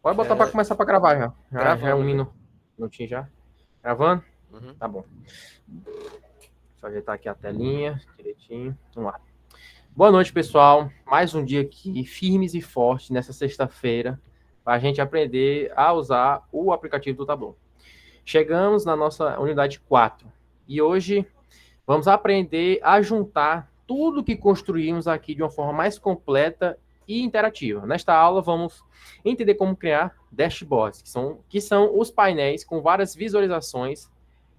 Pode botar para Já começar para gravar já. Já é um gravando já. minutinho já. Gravando? Uhum. Tá bom. Deixa eu ajeitar aqui a telinha direitinho. Vamos lá. Boa noite, pessoal. Mais um dia aqui, firmes e fortes, nessa sexta-feira, para a gente aprender a usar o aplicativo do Tableau. Chegamos na nossa unidade 4 e hoje vamos aprender a juntar tudo que construímos aqui de uma forma mais completa e interativa. Nesta aula, vamos entender como criar dashboards, que são os painéis com várias visualizações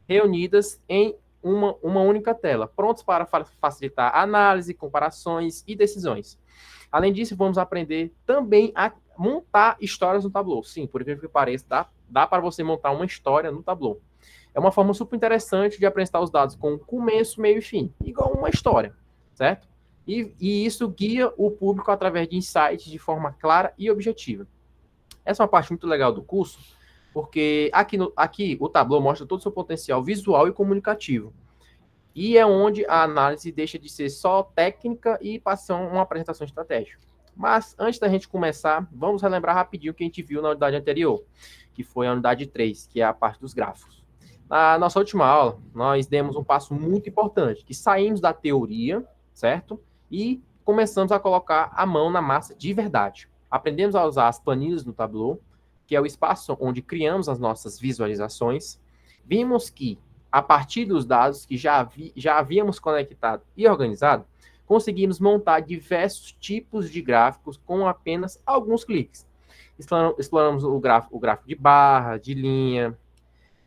reunidas em uma única tela, prontos para facilitar análise, comparações e decisões. Além disso, vamos aprender também a montar histórias no Tableau. Sim, por incrível que pareça, dá para você montar uma história no Tableau. É uma forma super interessante de apresentar os dados com começo, meio e fim, igual uma história, certo? E isso guia o público através de insights de forma clara e objetiva. Essa é uma parte muito legal do curso, porque aqui o Tableau mostra todo o seu potencial visual e comunicativo. E é onde a análise deixa de ser só técnica e passa a ser uma apresentação estratégica. Mas antes da gente começar, vamos relembrar rapidinho o que a gente viu na unidade anterior, que foi a unidade 3, que é a parte dos gráficos. Na nossa última aula, nós demos um passo muito importante, que saímos da teoria, certo? E começamos a colocar a mão na massa de verdade. Aprendemos a usar as planilhas no Tableau, que é o espaço onde criamos as nossas visualizações. Vimos que, a partir dos dados que já havíamos conectado e organizado, conseguimos montar diversos tipos de gráficos com apenas alguns cliques. Exploramos o gráfico de barra, de linha,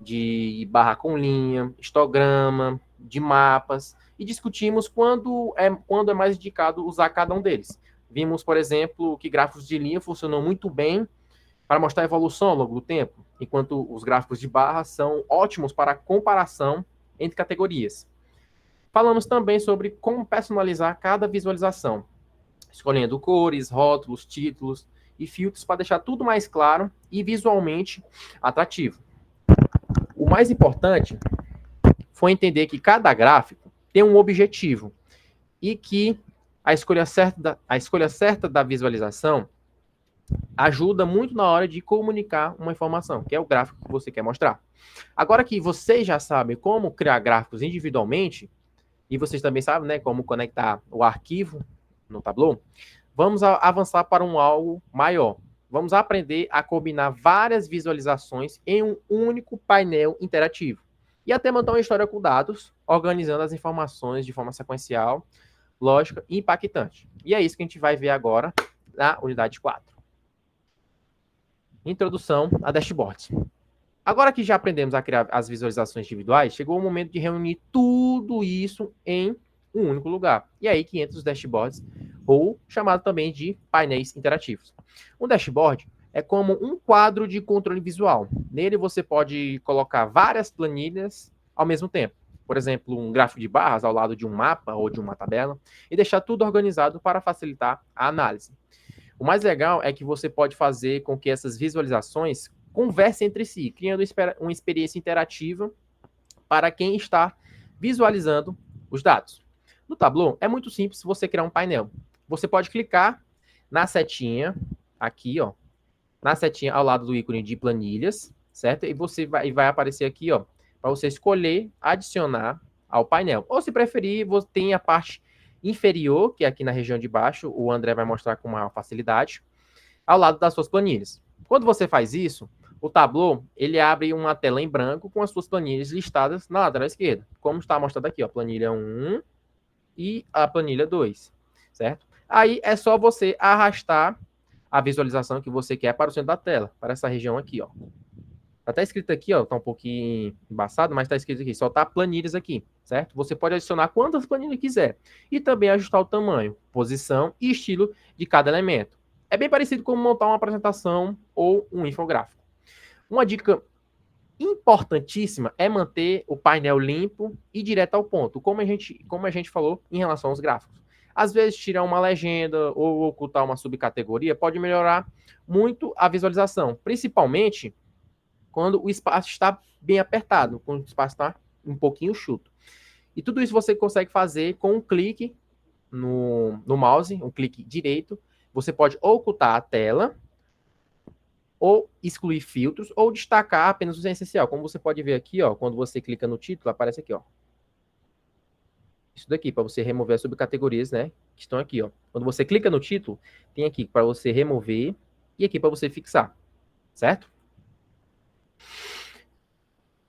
de barra com linha, histograma, de mapas, e discutimos quando é mais indicado usar cada um deles. Vimos, por exemplo, que gráficos de linha funcionam muito bem para mostrar a evolução ao longo do tempo, enquanto os gráficos de barra são ótimos para comparação entre categorias. Falamos também sobre como personalizar cada visualização, escolhendo cores, rótulos, títulos e filtros para deixar tudo mais claro e visualmente atrativo. O mais importante foi entender que cada gráfico tem um objetivo e que a escolha certa da visualização ajuda muito na hora de comunicar uma informação, que é o gráfico que você quer mostrar. Agora que vocês já sabem como criar gráficos individualmente, e vocês também sabem, né, como conectar o arquivo no Tableau, vamos avançar para algo maior. Vamos aprender a combinar várias visualizações em um único painel interativo. E até montar uma história com dados, organizando as informações de forma sequencial, lógica e impactante. E é isso que a gente vai ver agora na unidade 4. Introdução a dashboards. Agora que já aprendemos a criar as visualizações individuais, chegou o momento de reunir tudo isso em um único lugar. E é aí que entra os dashboards, ou chamado também de painéis interativos. Um dashboard é como um quadro de controle visual. Nele você pode colocar várias planilhas ao mesmo tempo. Por exemplo, um gráfico de barras ao lado de um mapa ou de uma tabela, e deixar tudo organizado para facilitar a análise. O mais legal é que você pode fazer com que essas visualizações conversem entre si, criando uma experiência interativa para quem está visualizando os dados. No Tableau, é muito simples você criar um painel. Você pode clicar na setinha, aqui, ó, na setinha ao lado do ícone de planilhas, certo? E vai aparecer aqui, ó, para você escolher adicionar ao painel. Ou se preferir, você tem a parte inferior, que é aqui na região de baixo, o André vai mostrar com maior facilidade, ao lado das suas planilhas. Quando você faz isso, o Tableau, ele abre uma tela em branco com as suas planilhas listadas na lateral esquerda, como está mostrado aqui, ó, planilha 1 e a planilha 2, certo? Aí é só você arrastar a visualização que você quer para o centro da tela, para essa região aqui, ó. Tá até escrito aqui, ó, tá um pouquinho embaçado, mas tá escrito aqui, só tá planilhas aqui, certo? Você pode adicionar quantas planilhas quiser e também ajustar o tamanho, posição e estilo de cada elemento. É bem parecido com montar uma apresentação ou um infográfico. Uma dica importantíssima é manter o painel limpo e direto ao ponto, como a gente falou em relação aos gráficos. Às vezes, tirar uma legenda ou ocultar uma subcategoria pode melhorar muito a visualização, principalmente quando o espaço está bem apertado, quando o espaço está um pouquinho chuto. E tudo isso você consegue fazer com um clique no mouse, um clique direito. Você pode ocultar a tela ou excluir filtros, ou destacar apenas o que é essencial. Como você pode ver aqui, ó, quando você clica no título, aparece aqui, ó. Isso daqui, para você remover as subcategorias, né? Que estão aqui, ó. Quando você clica no título, tem aqui para você remover e aqui para você fixar, certo?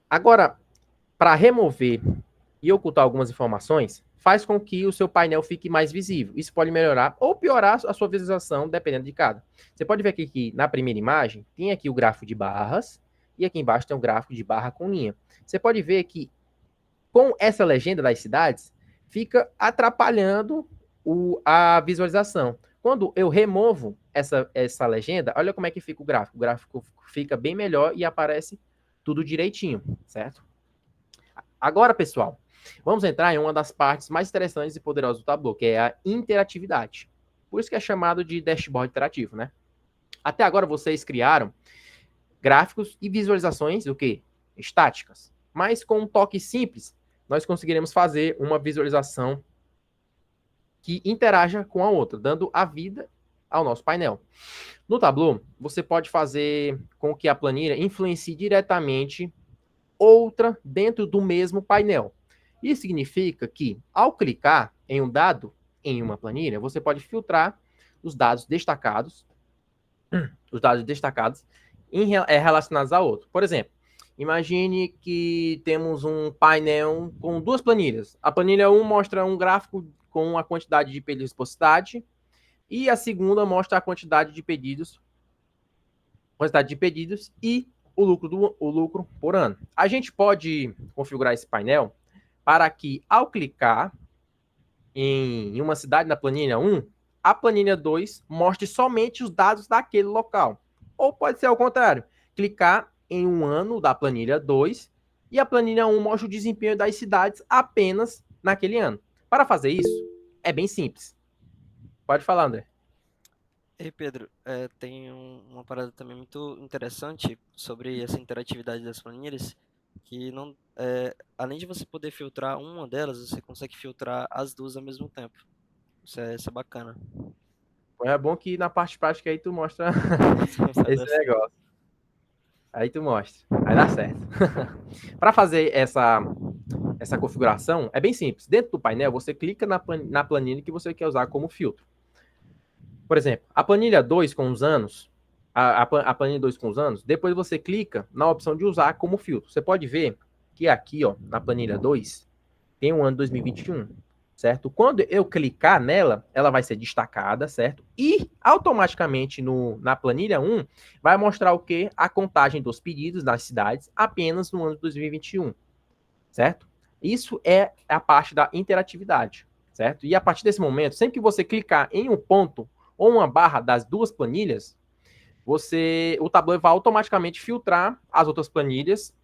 Agora, para remover e ocultar algumas informações, faz com que o seu painel fique mais visível. Isso pode melhorar ou piorar a sua visualização, dependendo de cada. Você pode ver aqui que na primeira imagem tem aqui o gráfico de barras e aqui embaixo tem um gráfico de barra com linha. Você pode ver que com essa legenda das cidades fica atrapalhando a visualização. Quando eu removo essa legenda, olha como é que fica o gráfico. O gráfico fica bem melhor e aparece tudo direitinho, certo? Agora, pessoal, vamos entrar em uma das partes mais interessantes e poderosas do Tableau, que é a interatividade. Por isso que é chamado de dashboard interativo, né? Até agora vocês criaram gráficos e visualizações, o quê? Estáticas. Mas com um toque simples, nós conseguiremos fazer uma visualização que interaja com a outra, dando a vida ao nosso painel. No Tableau, você pode fazer com que a planilha influencie diretamente outra dentro do mesmo painel. Isso significa que, ao clicar em um dado em uma planilha, você pode filtrar os dados destacados relacionados a outro. Por exemplo, imagine que temos um painel com duas planilhas. A planilha 1 mostra um gráfico com a quantidade de pedidos por cidade e a segunda mostra a quantidade de pedidos e o lucro por ano. A gente pode configurar esse painel para que, ao clicar em uma cidade na planilha 1, a planilha 2 mostre somente os dados daquele local. Ou pode ser ao contrário, clicar em um ano da planilha 2 e a planilha 1 mostra o desempenho das cidades apenas naquele ano. Para fazer isso, é bem simples. Pode falar, André. Ei, Pedro, tem uma parada também muito interessante sobre essa interatividade das planilhas, que não, além de você poder filtrar uma delas, você consegue filtrar as duas ao mesmo tempo. Isso é bacana. É bom que na parte prática aí tu mostra Vai esse dar certo. negócio. Aí tu mostra. Aí dá certo. Para fazer essa configuração, é bem simples. Dentro do painel, você clica na planilha que você quer usar como filtro. Por exemplo, a planilha 2 com os anos, a planilha 2 com os anos, depois você clica na opção de usar como filtro. Você pode ver que aqui, ó, na planilha 2, tem o ano 2021, certo? Quando eu clicar nela, ela vai ser destacada, certo? E automaticamente na planilha 1 vai mostrar o que? A contagem dos pedidos nas cidades apenas no ano de 2021, certo? Isso é a parte da interatividade, certo? E a partir desse momento, sempre que você clicar em um ponto ou uma barra das duas planilhas, o Tableau vai automaticamente filtrar as outras planilhas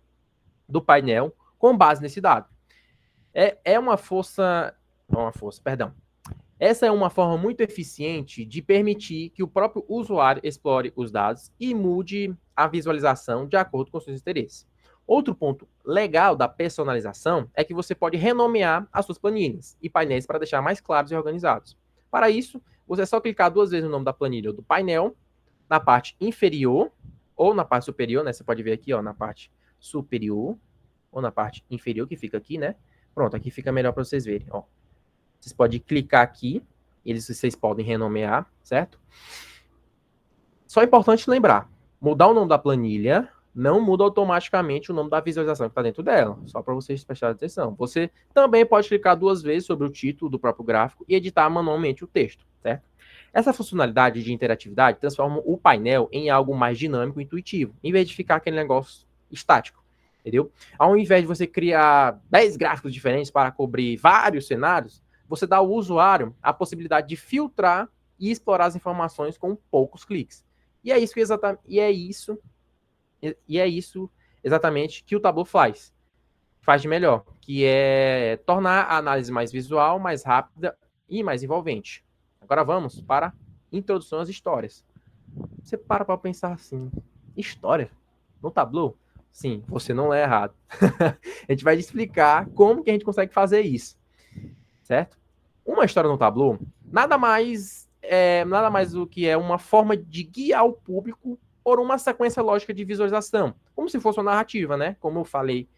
do painel com base nesse dado. Perdão. Essa é uma forma muito eficiente de permitir que o próprio usuário explore os dados e mude a visualização de acordo com seus interesses. Outro ponto legal da personalização é que você pode renomear as suas planilhas e painéis para deixar mais claros e organizados. Para isso, você é só clicar duas vezes no nome da planilha ou do painel, na parte inferior ou na parte superior, né? Você pode ver aqui, ó, na parte superior ou na parte inferior, que fica aqui, né? Pronto, aqui fica melhor para vocês verem, ó. Vocês podem clicar aqui, vocês podem renomear, certo? Só é importante lembrar, mudar o nome da planilha não muda automaticamente o nome da visualização que está dentro dela, só para vocês prestarem atenção. Você também pode clicar duas vezes sobre o título do próprio gráfico e editar manualmente o texto, certo? Essa funcionalidade de interatividade transforma o painel em algo mais dinâmico e intuitivo, em vez de ficar aquele negócio estático, entendeu? Ao invés de você criar 10 gráficos diferentes para cobrir vários cenários, você dá ao usuário a possibilidade de filtrar e explorar as informações com poucos cliques. E é isso exatamente que o Tableau faz. Faz de melhor, que é tornar a análise mais visual, mais rápida e mais envolvente. Agora vamos para a introdução às histórias. Você para pensar assim, história no Tableau? Sim, você não é errado. A gente vai te explicar como que a gente consegue fazer isso, certo? Uma história no Tableau nada mais do que é uma forma de guiar o público por uma sequência lógica de visualização, como se fosse uma narrativa, né? Como eu falei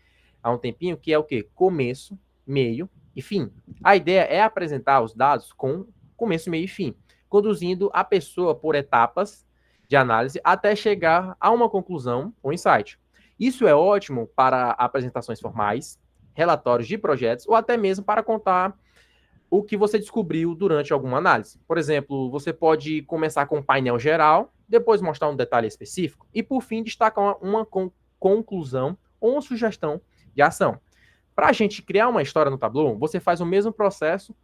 há um tempinho, que é o quê? Começo, meio e fim. A ideia é apresentar os dados com começo, meio e fim, conduzindo a pessoa por etapas de análise até chegar a uma conclusão ou insight. Isso é ótimo para apresentações formais, relatórios de projetos ou até mesmo para contar o que você descobriu durante alguma análise. Por exemplo, você pode começar com um painel geral, depois mostrar um detalhe específico e, por fim, destacar uma conclusão ou uma sugestão de ação. Para a gente criar uma história no Tableau, você faz o mesmo processo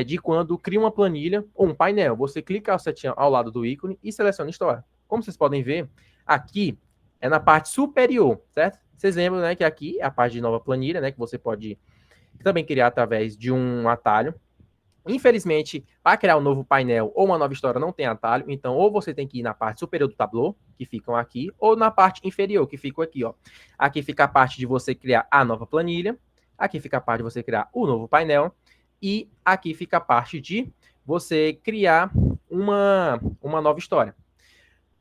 de quando cria uma planilha ou um painel. Você clica a setinha ao lado do ícone e seleciona história. Como vocês podem ver, aqui é na parte superior, certo? Vocês lembram, né, que aqui é a parte de nova planilha, né, que você pode também criar através de um atalho. Infelizmente, para criar um novo painel ou uma nova história não tem atalho, então ou você tem que ir na parte superior do Tableau, que ficam aqui, ou na parte inferior, que ficam aqui, ó. Aqui fica a parte de você criar a nova planilha, aqui fica a parte de você criar o novo painel, e aqui fica a parte de você criar uma nova história.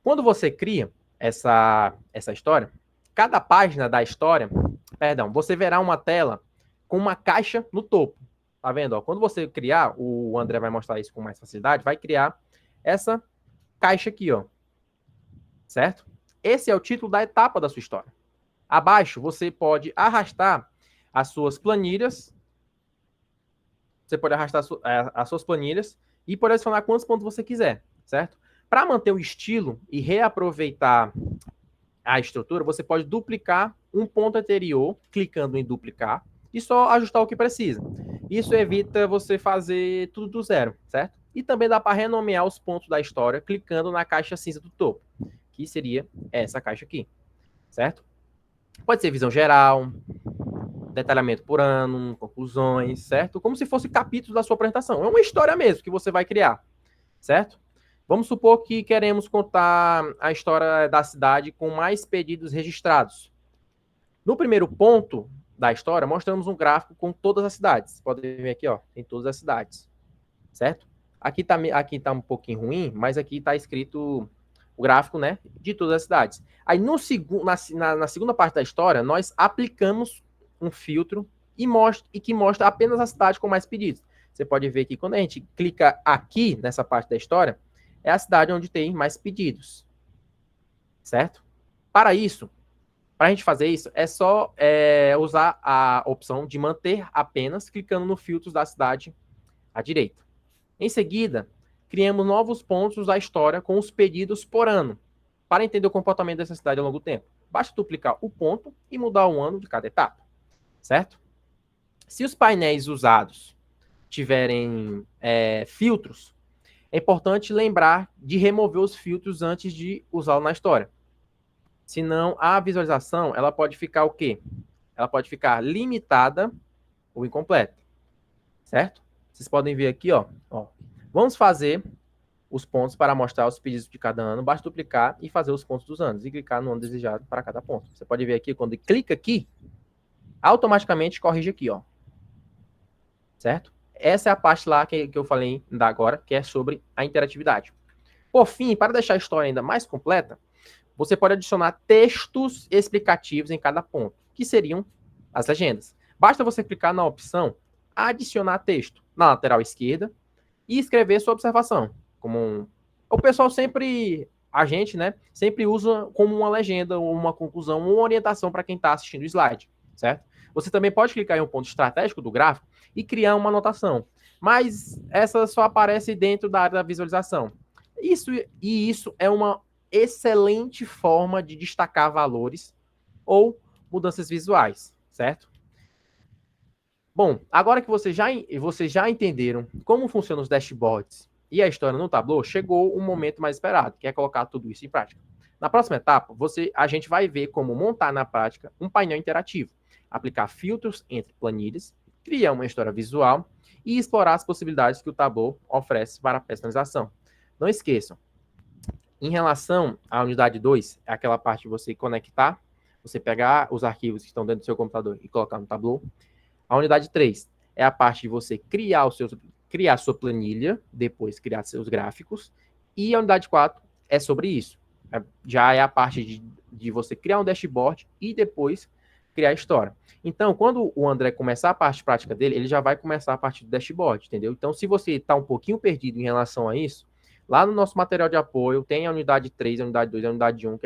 Quando você cria essa história, cada página da história, você verá uma tela com uma caixa no topo. Tá vendo? Ó, quando você criar, o André vai mostrar isso com mais facilidade, vai criar essa caixa aqui, ó. Certo? Esse é o título da etapa da sua história. Abaixo, você pode arrastar as suas planilhas. Você pode arrastar as suas planilhas e pode adicionar quantos pontos você quiser, certo? Para manter o estilo e reaproveitar a estrutura, você pode duplicar um ponto anterior, clicando em duplicar, e só ajustar o que precisa. Isso evita você fazer tudo do zero, certo? E também dá para renomear os pontos da história clicando na caixa cinza do topo, que seria essa caixa aqui, certo? Pode ser visão geral, detalhamento por ano, conclusões, certo? Como se fosse capítulos da sua apresentação. É uma história mesmo que você vai criar, certo? Vamos supor que queremos contar a história da cidade com mais pedidos registrados. No primeiro ponto da história, mostramos um gráfico com todas as cidades. Podem ver aqui, ó, tem todas as cidades, certo? Aqui tá um pouquinho ruim, mas aqui está escrito o gráfico, né, de todas as cidades. Aí na segunda parte da história, nós aplicamos um filtro e que mostra apenas a cidade com mais pedidos. Você pode ver que quando a gente clica aqui nessa parte da história, é a cidade onde tem mais pedidos, certo? Para isso, para a gente fazer isso, é só usar a opção de manter apenas, clicando no filtro da cidade à direita. Em seguida, criamos novos pontos da história com os pedidos por ano, para entender o comportamento dessa cidade ao longo do tempo. Basta duplicar o ponto e mudar o ano de cada etapa, certo? Se os painéis usados tiverem filtros, é importante lembrar de remover os filtros antes de usá-lo na história. Senão, a visualização ela pode ficar o quê? Ela pode ficar limitada ou incompleta, certo? Vocês podem ver aqui, ó. Vamos fazer os pontos para mostrar os pedidos de cada ano. Basta duplicar e fazer os pontos dos anos e clicar no ano desejado para cada ponto. Você pode ver aqui, quando clica aqui, automaticamente corrige aqui, ó. Certo? Essa é a parte lá que eu falei ainda agora, que é sobre a interatividade. Por fim, para deixar a história ainda mais completa, você pode adicionar textos explicativos em cada ponto, que seriam as legendas. Basta você clicar na opção adicionar texto na lateral esquerda e escrever sua observação. O pessoal a gente, né, sempre usa como uma legenda, uma conclusão, uma orientação para quem está assistindo o slide, certo? Você também pode clicar em um ponto estratégico do gráfico e criar uma anotação, mas essa só aparece dentro da área da visualização. Isso é uma excelente forma de destacar valores ou mudanças visuais, certo? Bom, agora que vocês já entenderam como funcionam os dashboards e a história no Tableau, chegou um momento mais esperado, que é colocar tudo isso em prática. Na próxima etapa, a gente vai ver como montar na prática um painel interativo, aplicar filtros entre planilhas, criar uma história visual e explorar as possibilidades que o Tableau oferece para a personalização. Não esqueçam, em relação à unidade 2, é aquela parte de você conectar, você pegar os arquivos que estão dentro do seu computador e colocar no Tableau. A unidade 3 é a parte de você criar sua planilha, depois criar seus gráficos. E a unidade 4 é sobre isso. Já é a parte de você criar um dashboard e depois criar a história. Então, quando o André começar a parte prática dele, ele já vai começar a parte do dashboard, entendeu? Então, se você está um pouquinho perdido em relação a isso, lá no nosso material de apoio tem a unidade 3, a unidade 2, a unidade 1, que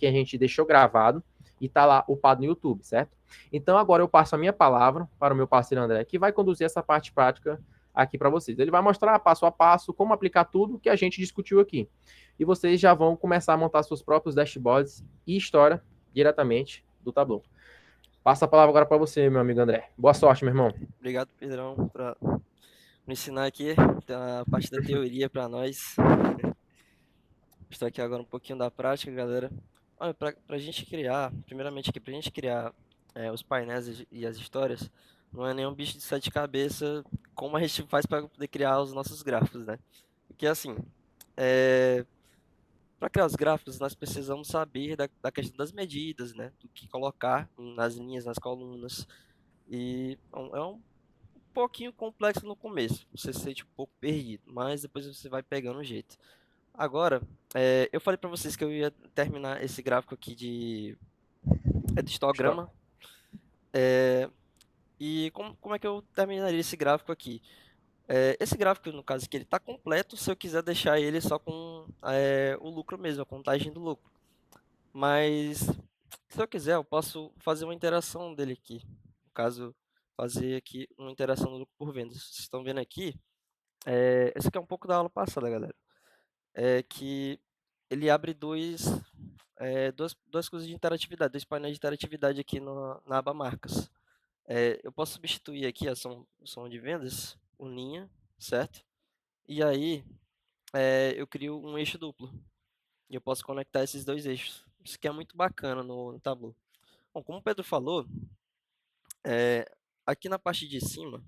a gente deixou gravado e está lá upado no YouTube, certo? Então, agora eu passo a minha palavra para o meu parceiro André, que vai conduzir essa parte prática aqui para vocês. Ele vai mostrar passo a passo como aplicar tudo que a gente discutiu aqui. E vocês já vão começar a montar seus próprios dashboards e história diretamente do Tableau. Passa a palavra agora para você, meu amigo André. Boa sorte, meu irmão. Obrigado, Pedrão, por me ensinar aqui a parte da teoria para nós. Estou aqui agora um pouquinho da prática, galera. Olha, para a gente criar, primeiramente aqui, para a gente criar os painéis e as histórias, não é nenhum bicho de sete cabeças como a gente faz para poder criar os nossos gráficos, né? Porque assim, para criar os gráficos, nós precisamos saber da questão das medidas, né? Do que colocar nas linhas, nas colunas. E bom, é um pouquinho complexo no começo, você se sente um pouco perdido, mas depois você vai pegando o jeito. Agora, eu falei para vocês que eu ia terminar esse gráfico aqui de histograma. E como é que eu terminaria esse gráfico aqui? Esse gráfico, no caso aqui, ele está completo se eu quiser deixar ele só com o lucro mesmo, a contagem do lucro. Mas, se eu quiser, eu posso fazer uma interação dele aqui. No caso, fazer aqui uma interação do lucro por vendas. Vocês estão vendo aqui, esse aqui é um pouco da aula passada, galera. É que ele abre duas coisas de interatividade, dois painéis de interatividade aqui na aba marcas. Eu posso substituir aqui a som de vendas, o linha, certo? E aí eu crio um eixo duplo. E eu posso conectar esses dois eixos. Isso aqui é muito bacana no Tableau. Bom, como o Pedro falou, aqui na parte de cima,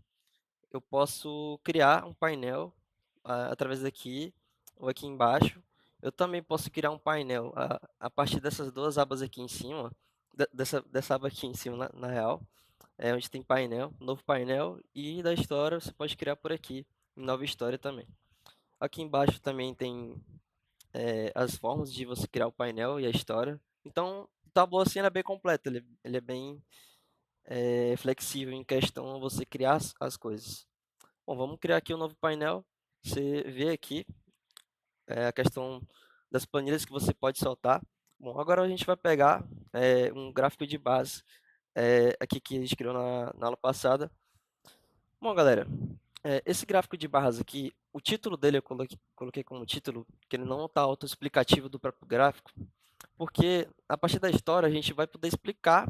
eu posso criar um painel através daqui ou aqui embaixo. Eu também posso criar um painel a partir dessas duas abas aqui em cima, dessa aba aqui em cima, na real, onde tem painel, novo painel, e da história você pode criar por aqui, em nova história também. Aqui embaixo também tem as formas de você criar o painel e a história. Então, o Tableau assim, ele é bem completo, ele é bem flexível em questão a você criar as coisas. Bom, vamos criar aqui um novo painel. Você vê aqui a questão das planilhas que você pode soltar. Bom, agora a gente vai pegar um gráfico de base aqui que a gente criou na aula passada. Bom, galera, esse gráfico de barras aqui, o título dele eu coloquei como título, que ele não está autoexplicativo do próprio gráfico, porque a partir da história a gente vai poder explicar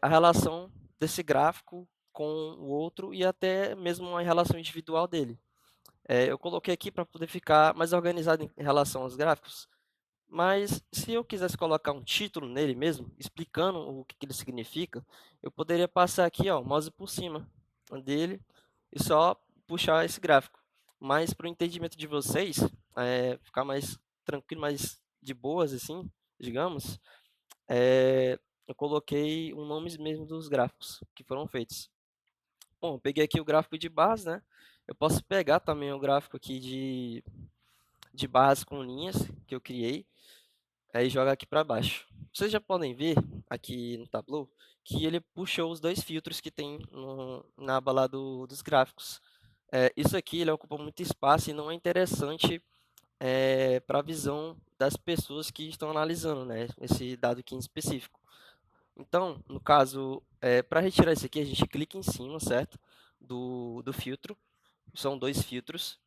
a relação desse gráfico com o outro e até mesmo a relação individual dele. Eu coloquei aqui para poder ficar mais organizado em relação aos gráficos, mas se eu quisesse colocar um título nele mesmo, explicando o que ele significa, eu poderia passar aqui, ó, o mouse por cima dele e só puxar esse gráfico. Mas para o entendimento de vocês, ficar mais tranquilo, mais de boas, assim, digamos, eu coloquei o nome mesmo dos gráficos que foram feitos. Bom, eu peguei aqui o gráfico de barras, né? Eu posso pegar também o gráfico aqui de barras com linhas que eu criei, aí joga aqui para baixo. Vocês já podem ver aqui no Tableau que ele puxou os dois filtros que tem na aba lá dos gráficos. Isso aqui ele ocupa muito espaço e não é interessante para a visão das pessoas que estão analisando, né, esse dado aqui em específico. Então, no caso, para retirar isso aqui, a gente clica em cima, certo? Do filtro. São dois filtros.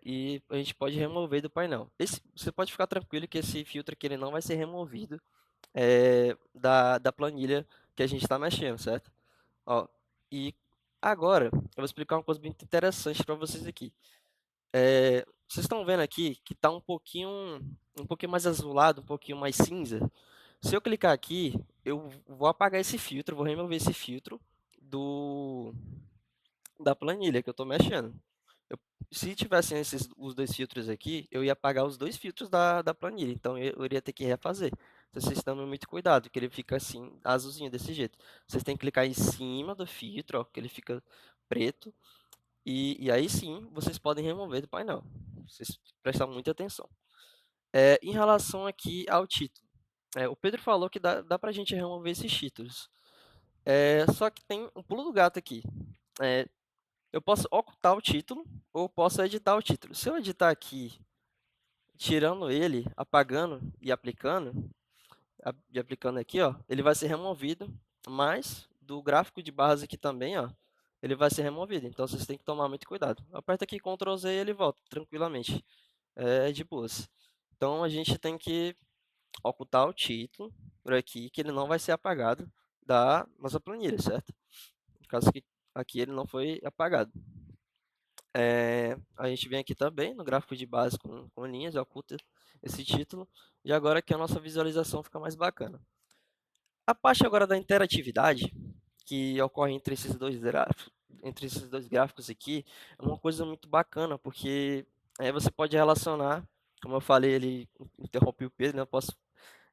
E a gente pode remover do painel. Você pode ficar tranquilo que esse filtro aqui ele não vai ser removido da planilha que a gente está mexendo, certo? Ó, e agora, eu vou explicar uma coisa muito interessante para vocês aqui. Vocês estão vendo aqui que está um pouquinho mais azulado, um pouquinho mais cinza. Se eu clicar aqui, eu vou apagar esse filtro, vou remover esse filtro da planilha que eu estou mexendo. Se tivessem os dois filtros aqui, eu ia apagar os dois filtros da planilha, então eu iria ter que refazer. Então vocês tomem muito cuidado, que ele fica assim, azulzinho desse jeito. Vocês têm que clicar em cima do filtro, ó, que ele fica preto, e aí sim vocês podem remover do painel. Vocês prestam muita atenção. Em relação aqui ao título, o Pedro falou que dá para a gente remover esses títulos. Só que tem um pulo do gato aqui. É, eu posso ocultar o título ou posso editar o título. Se eu editar aqui, tirando ele, apagando e aplicando aqui, ó, ele vai ser removido, mas do gráfico de barras aqui também, ó, ele vai ser removido. Então vocês têm que tomar muito cuidado. Aperta aqui Ctrl Z e ele volta tranquilamente. É de boas. Então a gente tem que ocultar o título por aqui, que ele não vai ser apagado da nossa planilha, certo? No caso que aqui ele não foi apagado. A gente vem aqui também no gráfico de base com linhas, oculta esse título. E agora que a nossa visualização fica mais bacana. A parte agora da interatividade, que ocorre entre esses dois gráficos aqui, é uma coisa muito bacana, porque você pode relacionar, como eu falei, ele interrompeu o Pedro, né?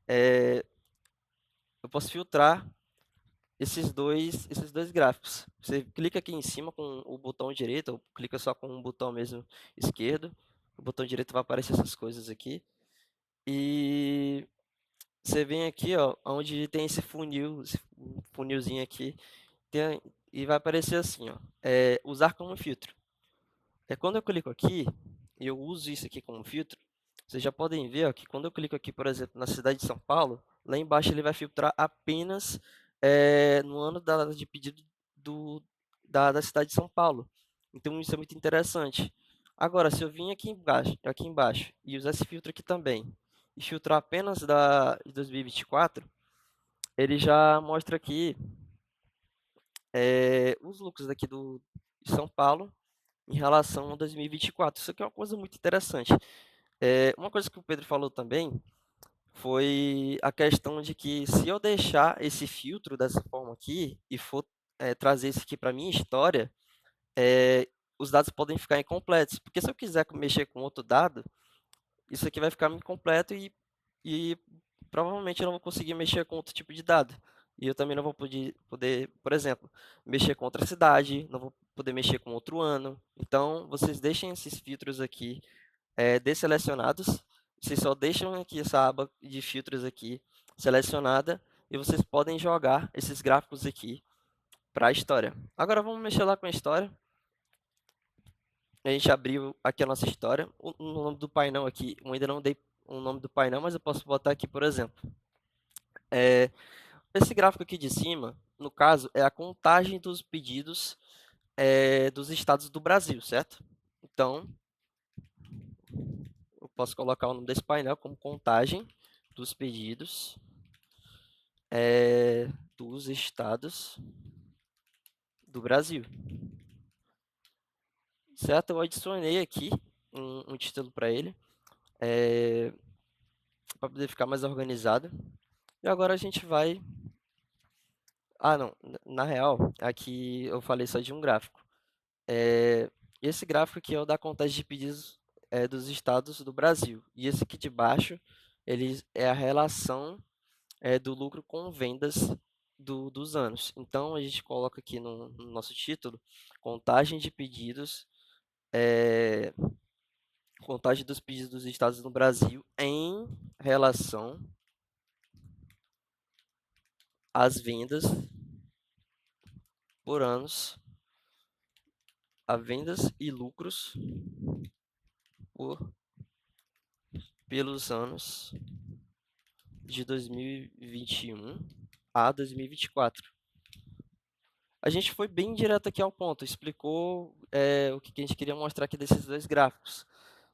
Eh, eu posso filtrar esses dois gráficos. Você clica aqui em cima com o botão direito, ou clica só com o botão mesmo esquerdo. O botão direito vai aparecer essas coisas aqui. E você vem aqui, ó, onde tem esse funil, esse funilzinho aqui, e vai aparecer assim, ó, usar como filtro. Quando eu clico aqui, e eu uso isso aqui como filtro, vocês já podem ver ó, que quando eu clico aqui, por exemplo, na cidade de São Paulo, lá embaixo ele vai filtrar apenas no ano da data de pedido do, da cidade de São Paulo. Então isso é muito interessante. Agora, se eu vim aqui embaixo e usar esse filtro aqui também, e filtrar apenas de 2024, ele já mostra aqui os lucros daqui de São Paulo em relação a 2024. Isso aqui é uma coisa muito interessante. Uma coisa que o Pedro falou também foi a questão de que se eu deixar esse filtro dessa forma aqui e for trazer isso aqui para minha história, os dados podem ficar incompletos. Porque se eu quiser mexer com outro dado, isso aqui vai ficar incompleto e provavelmente eu não vou conseguir mexer com outro tipo de dado. E eu também não vou poder, por exemplo, mexer com outra cidade, não vou poder mexer com outro ano. Então, vocês deixem esses filtros aqui desselecionados. Vocês só deixam aqui essa aba de filtros aqui selecionada e vocês podem jogar esses gráficos aqui para a história. Agora vamos mexer lá com a história. A gente abriu aqui a nossa história. O nome do painel aqui, eu ainda não dei o nome do painel, mas eu posso botar aqui, por exemplo. Esse gráfico aqui de cima, no caso, é a contagem dos pedidos dos estados do Brasil, certo? Então, eu posso colocar o nome desse painel como contagem dos pedidos dos estados do Brasil, certo? Eu adicionei aqui um título para ele, para poder ficar mais organizado. E agora a gente vai... Ah, não. Na real, aqui eu falei só de um gráfico. Esse gráfico aqui é o da contagem de pedidos dos estados do Brasil. E esse aqui de baixo, ele é a relação do lucro com vendas dos anos. Então, a gente coloca aqui no nosso título, contagem de pedidos, contagem dos pedidos dos estados no Brasil em relação às vendas por anos, a vendas e lucros pelos anos de 2021 a 2024. A gente foi bem direto aqui ao ponto, explicou o que a gente queria mostrar aqui desses dois gráficos.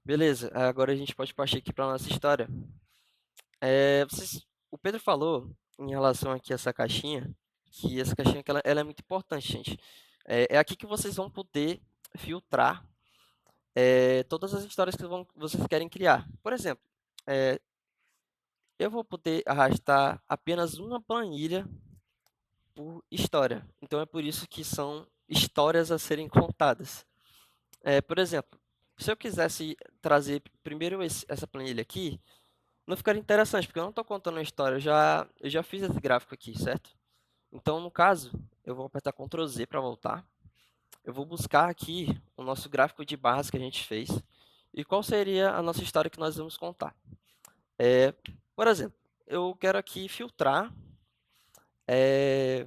Beleza, agora a gente pode partir aqui para a nossa história. O Pedro falou em relação aqui a essa caixinha, que essa caixinha que ela é muito importante, gente. É aqui que vocês vão poder filtrar todas as histórias que vocês querem criar. Por exemplo, eu vou poder arrastar apenas uma planilha por história. Então é por isso que são histórias a serem contadas. Por exemplo, se eu quisesse trazer primeiro essa planilha aqui, não ficaria interessante, porque eu não estou contando a história, eu já fiz esse gráfico aqui, certo? Então, no caso, eu vou apertar Ctrl Z para voltar. Eu vou buscar aqui o nosso gráfico de barras que a gente fez. E qual seria a nossa história que nós vamos contar? Por exemplo, eu quero aqui filtrar é,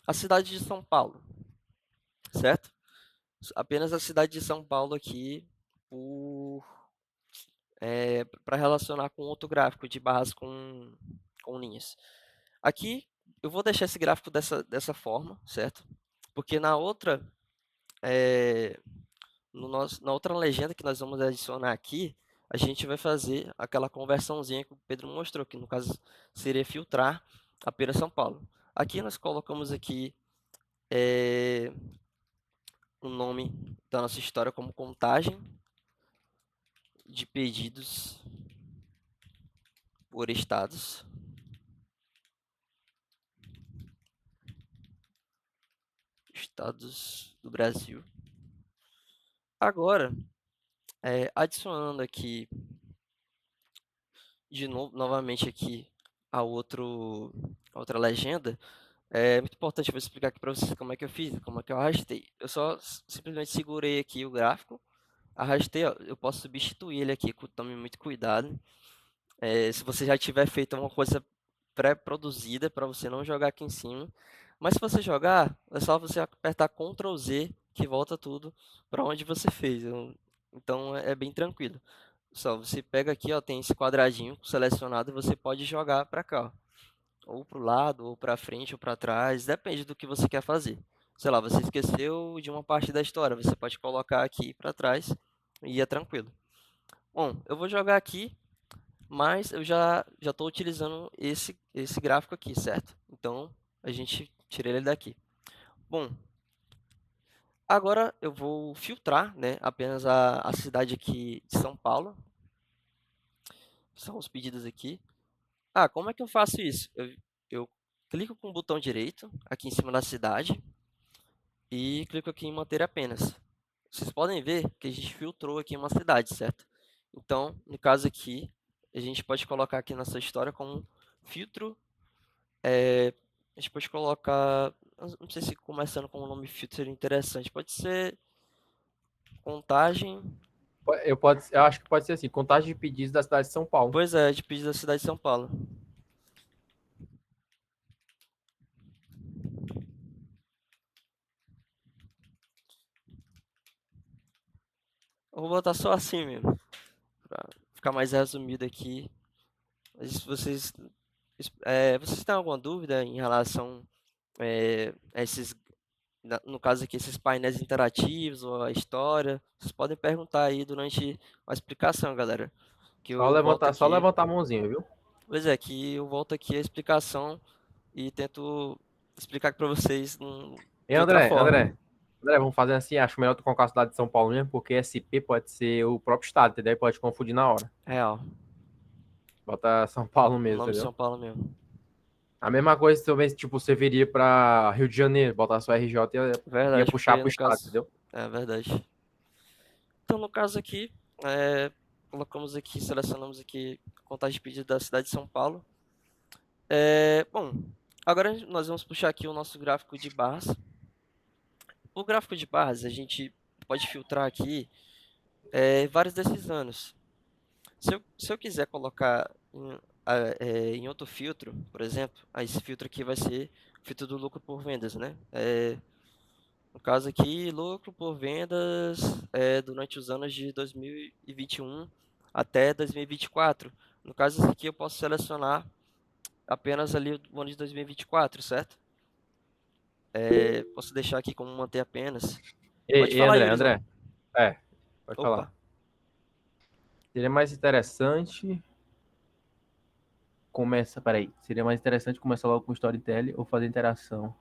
a cidade de São Paulo, certo? Apenas a cidade de São Paulo aqui para relacionar com outro gráfico de barras com linhas. Aqui eu vou deixar esse gráfico dessa forma, certo? Porque na outra, eh, na outra legenda que nós vamos adicionar aqui, a gente vai fazer aquela conversãozinha que o Pedro mostrou, que no caso seria filtrar apenas São Paulo. Aqui nós colocamos aqui o nome da nossa história como contagem de pedidos por estados. Estados do Brasil. Agora, adicionando aqui de novo, novamente aqui a outra legenda, é muito importante eu vou explicar aqui para vocês como é que eu fiz, como é que eu arrastei. Eu só simplesmente segurei aqui o gráfico, arrastei, ó, eu posso substituir ele aqui, tome muito cuidado. Se você já tiver feito uma coisa pré-produzida para você não jogar aqui em cima. Mas se você jogar, é só você apertar Ctrl Z que volta tudo para onde você fez. Então é bem tranquilo. Só você pega aqui, ó, tem esse quadradinho selecionado e você pode jogar para cá, ó. Ou para o lado, ou para frente, ou para trás, depende do que você quer fazer. Sei lá, você esqueceu de uma parte da história, você pode colocar aqui para trás e é tranquilo. Bom, eu vou jogar aqui, mas eu já estou utilizando esse gráfico aqui, certo? Então, a gente tira ele daqui. Bom, agora eu vou filtrar, né, apenas a cidade aqui de São Paulo. São os pedidos aqui. Ah, como é que eu faço isso? Eu clico com o botão direito aqui em cima da cidade e clico aqui em manter apenas. Vocês podem ver que a gente filtrou aqui uma cidade, certo? Então, no caso aqui, a gente pode colocar aqui nossa história como filtro. A gente pode colocar, eu não sei se começando com o nome filtro seria interessante. Pode ser contagem. Eu acho que pode ser assim, contagem de pedidos da cidade de São Paulo. Pois é, de pedido da cidade de São Paulo. Eu vou botar só assim mesmo, para ficar mais resumido aqui. Mas se vocês têm alguma dúvida em relação a esses, no caso aqui, esses painéis interativos ou a história, vocês podem perguntar aí durante a explicação, galera. Que eu volto Só aqui. levantar a mãozinha, viu? Pois é, que eu volto aqui a explicação e tento explicar para vocês E de outra forma. André, vamos fazer assim, acho melhor tu colocar a cidade de São Paulo mesmo, porque SP pode ser o próprio estado, entendeu? Pode confundir na hora. Real. Bota São Paulo O mesmo, nome de entendeu? São Paulo mesmo. A mesma coisa também, tipo, você viria pra Rio de Janeiro, botar só RJ ia Verdade, puxar porque pro no estado, caso. entendeu? É verdade. Então, no caso aqui, é, colocamos aqui, selecionamos aqui a contagem de pedido da cidade de São Paulo. Bom, agora nós vamos puxar aqui o nosso gráfico de barras. O gráfico de barras, a gente pode filtrar aqui vários desses anos. Se eu quiser colocar em outro filtro, por exemplo, esse filtro aqui vai ser o filtro do lucro por vendas, né? No caso aqui, lucro por vendas durante os anos de 2021 até 2024. No caso, esse aqui eu posso selecionar apenas ali o ano de 2024, certo? Posso deixar aqui como manter apenas. Pode falar, Yurizão. André, é, pode falar. Opa, Seria mais interessante seria mais interessante começar logo com storytelling ou fazer interação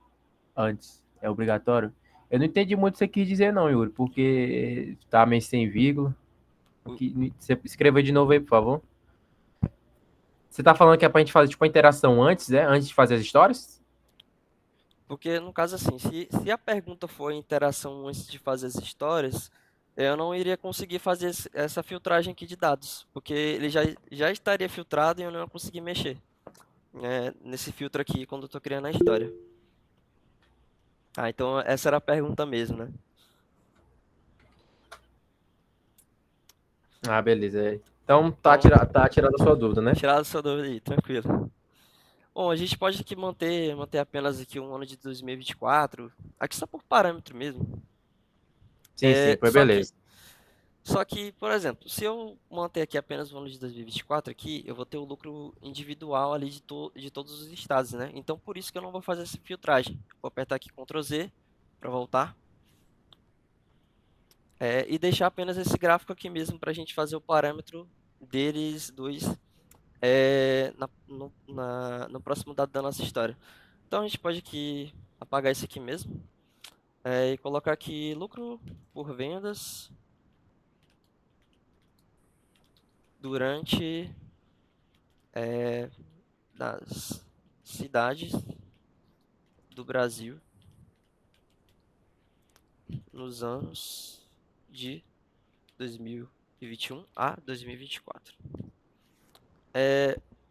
antes? É obrigatório? Eu não entendi muito o que você quis dizer não, Yuri, porque tá meio sem vírgula. o- Você escreva de novo aí, por favor. Você tá falando que é pra gente fazer tipo a interação antes, né? Antes de fazer as histórias? porque no caso assim, se a pergunta for interação antes de fazer as histórias, eu não iria conseguir fazer essa filtragem aqui de dados, porque ele já estaria filtrado e eu não ia conseguir mexer nesse filtro aqui quando eu estou criando a história. Ah, então essa era a pergunta mesmo, né? Ah, beleza. Então, Então, tá tirada a sua dúvida, né? tirar essa dúvida aí, tranquilo. Bom, a gente pode aqui manter apenas aqui um ano de 2024, aqui só por parâmetro mesmo. Sim, sim, pois Só que, beleza. por exemplo, se eu manter aqui apenas o ano de 2024 aqui, eu vou ter o lucro individual ali de todos os estados, né? Então, por isso que eu não vou fazer essa filtragem. Vou apertar aqui Ctrl Z para voltar. E deixar apenas esse gráfico aqui mesmo para a gente fazer o parâmetro deles dois no próximo dado da nossa história. Então a gente pode aqui apagar isso aqui mesmo e colocar aqui lucro por vendas durante das cidades do Brasil nos anos de 2021 a 2024.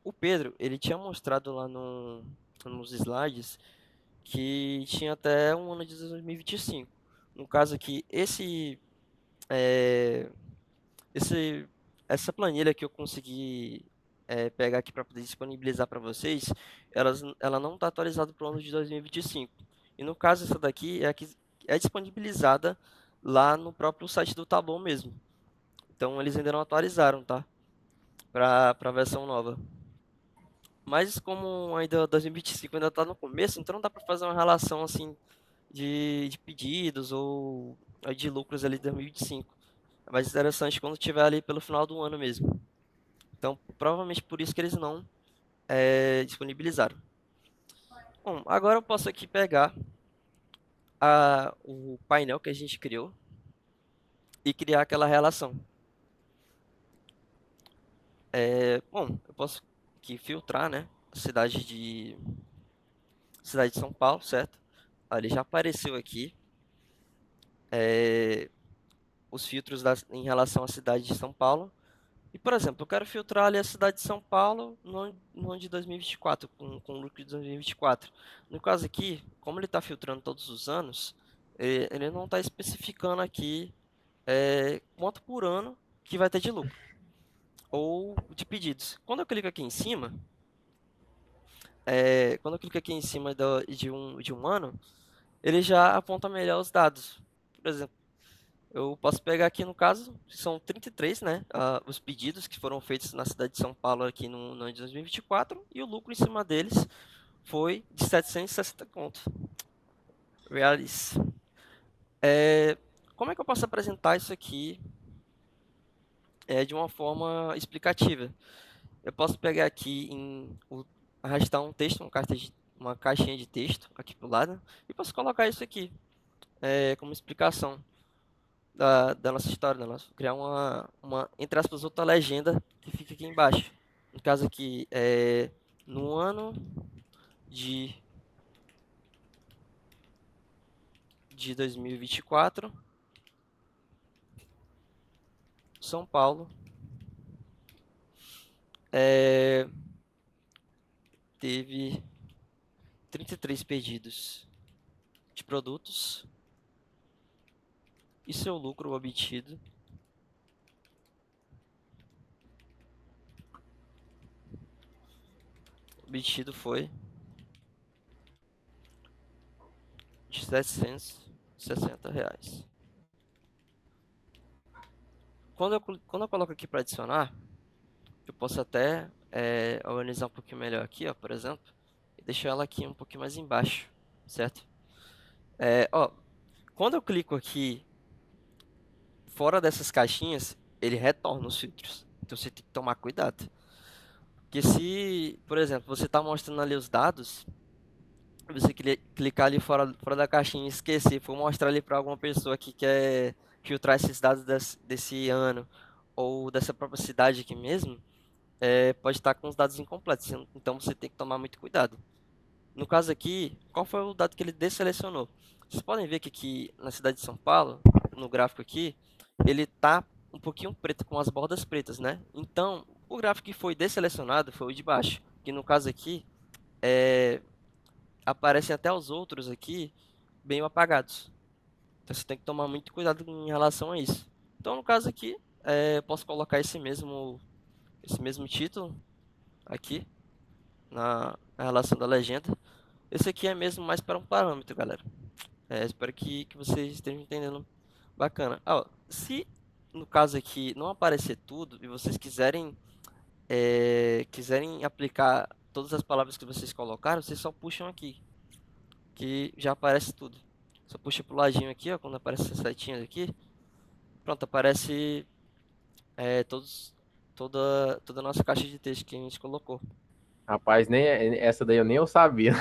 O Pedro, ele tinha mostrado lá nos slides que tinha até um ano de 2025. No caso aqui, é, esse, essa planilha que eu consegui pegar aqui para poder disponibilizar para vocês, ela não está atualizada para o ano de 2025. E no caso, essa daqui é a que é disponibilizada lá no próprio site do Tá Bom mesmo. Então, eles ainda não atualizaram, tá? Para a versão nova. Mas como ainda 2025 ainda está no começo, então não dá para fazer uma relação assim de pedidos ou de lucros ali de 2025. É mais interessante quando tiver ali pelo final do ano mesmo. Então, provavelmente por isso que eles não disponibilizaram. Bom, agora eu posso aqui pegar o painel que a gente criou e criar aquela relação. Bom, eu posso aqui filtrar, né? Cidade de São Paulo, certo? Ele já apareceu aqui. Os filtros em relação à cidade de São Paulo. E, por exemplo, eu quero filtrar ali a cidade de São Paulo no ano de 2024, com o lucro de 2024. No caso aqui, como ele está filtrando todos os anos, ele não está especificando aqui quanto por ano que vai ter de lucro ou de pedidos. Quando eu clico aqui em cima de um ano, ele já aponta melhor os dados. Por exemplo, eu posso pegar aqui no caso, são 33, né? Os pedidos que foram feitos na cidade de São Paulo aqui no ano de 2024 e o lucro em cima deles foi de 760 conto reais. Como é que eu posso apresentar isso aqui de uma forma explicativa? Eu posso pegar aqui arrastar um texto, uma caixinha de texto aqui pro lado e posso colocar isso aqui como explicação da nossa história, da nossa, criar entre aspas, outra legenda que fica aqui embaixo. No caso aqui, no ano de, de 2024, São Paulo é, teve 33 pedidos de produtos e seu lucro obtido foi de R$ 760. Quando eu coloco aqui para adicionar, eu posso até organizar um pouquinho melhor aqui, ó, por exemplo, e deixar ela aqui um pouquinho mais embaixo, certo? Ó, quando eu clico aqui fora dessas caixinhas, ele retorna os filtros. Então você tem que tomar cuidado. Porque se, por exemplo, você está mostrando ali os dados, você clicar ali fora da caixinha e esquecer, for mostrar ali para alguma pessoa que quer filtrar esses dados desse ano ou dessa própria cidade aqui mesmo, pode estar com os dados incompletos. Então você tem que tomar muito cuidado. No caso aqui, qual foi o dado que ele desselecionou? Vocês podem ver que aqui na cidade de São Paulo, no gráfico aqui, ele tá um pouquinho preto, com as bordas pretas, né? Então, o gráfico que foi desselecionado foi o de baixo, que no caso aqui, aparecem até os outros aqui bem apagados. Então você tem que tomar muito cuidado em relação a isso. Então, no caso aqui, posso colocar esse mesmo esse mesmo título aqui na relação da legenda. Esse aqui é mesmo mais para um parâmetro, galera. Espero que vocês estejam entendendo bacana. Ó, se no caso aqui não aparecer tudo e vocês quiserem aplicar todas as palavras que vocês colocaram, vocês só puxam aqui, que já aparece tudo. Só puxa pro ladinho aqui, ó, quando aparece essas setinhas aqui, pronto, aparece toda a nossa caixa de texto que a gente colocou. Rapaz, nem essa daí eu sabia.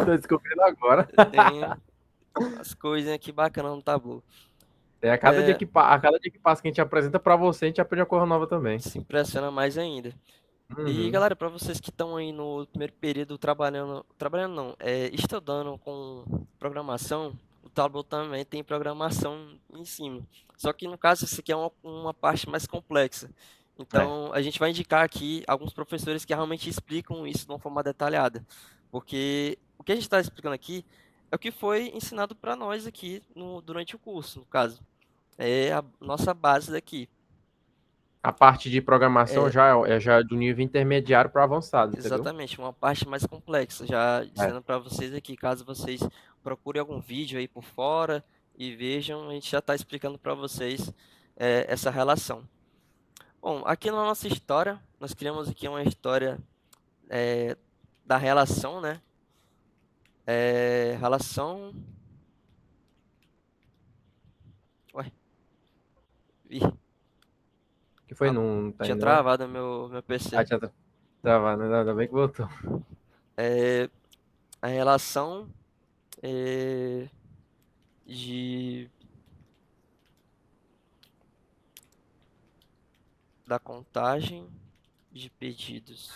Tô descobrindo agora. Tem as coisinhas aqui bacanas no Tableau. É, É, a cada dia que passa que a gente apresenta pra você, a gente aprende uma coisa nova também. se impressiona mais ainda. E Uhum. galera, para vocês que estão aí no primeiro período trabalhando não, estudando com programação, o Tableau também tem programação em cima. Só que no caso, isso aqui é uma parte mais complexa. É. Então, a gente vai indicar aqui alguns professores que realmente explicam isso de uma forma detalhada. Porque o que a gente está explicando aqui é o que foi ensinado para nós aqui durante o curso, no caso. É a nossa base daqui. A parte de programação É, já é do nível intermediário para avançado, entendeu? Exatamente, uma parte mais complexa. Já É. dizendo para vocês aqui, caso vocês procurem algum vídeo aí por fora e vejam, a gente já está explicando para vocês essa relação. Bom, aqui na nossa história, nós criamos aqui uma história é, da relação, né? Relação. Ué, ih, Que foi? Não tá tinha indo, não? travado meu PC. Ah, tinha travado, ainda bem que voltou. É, a relação é, de, da contagem de pedidos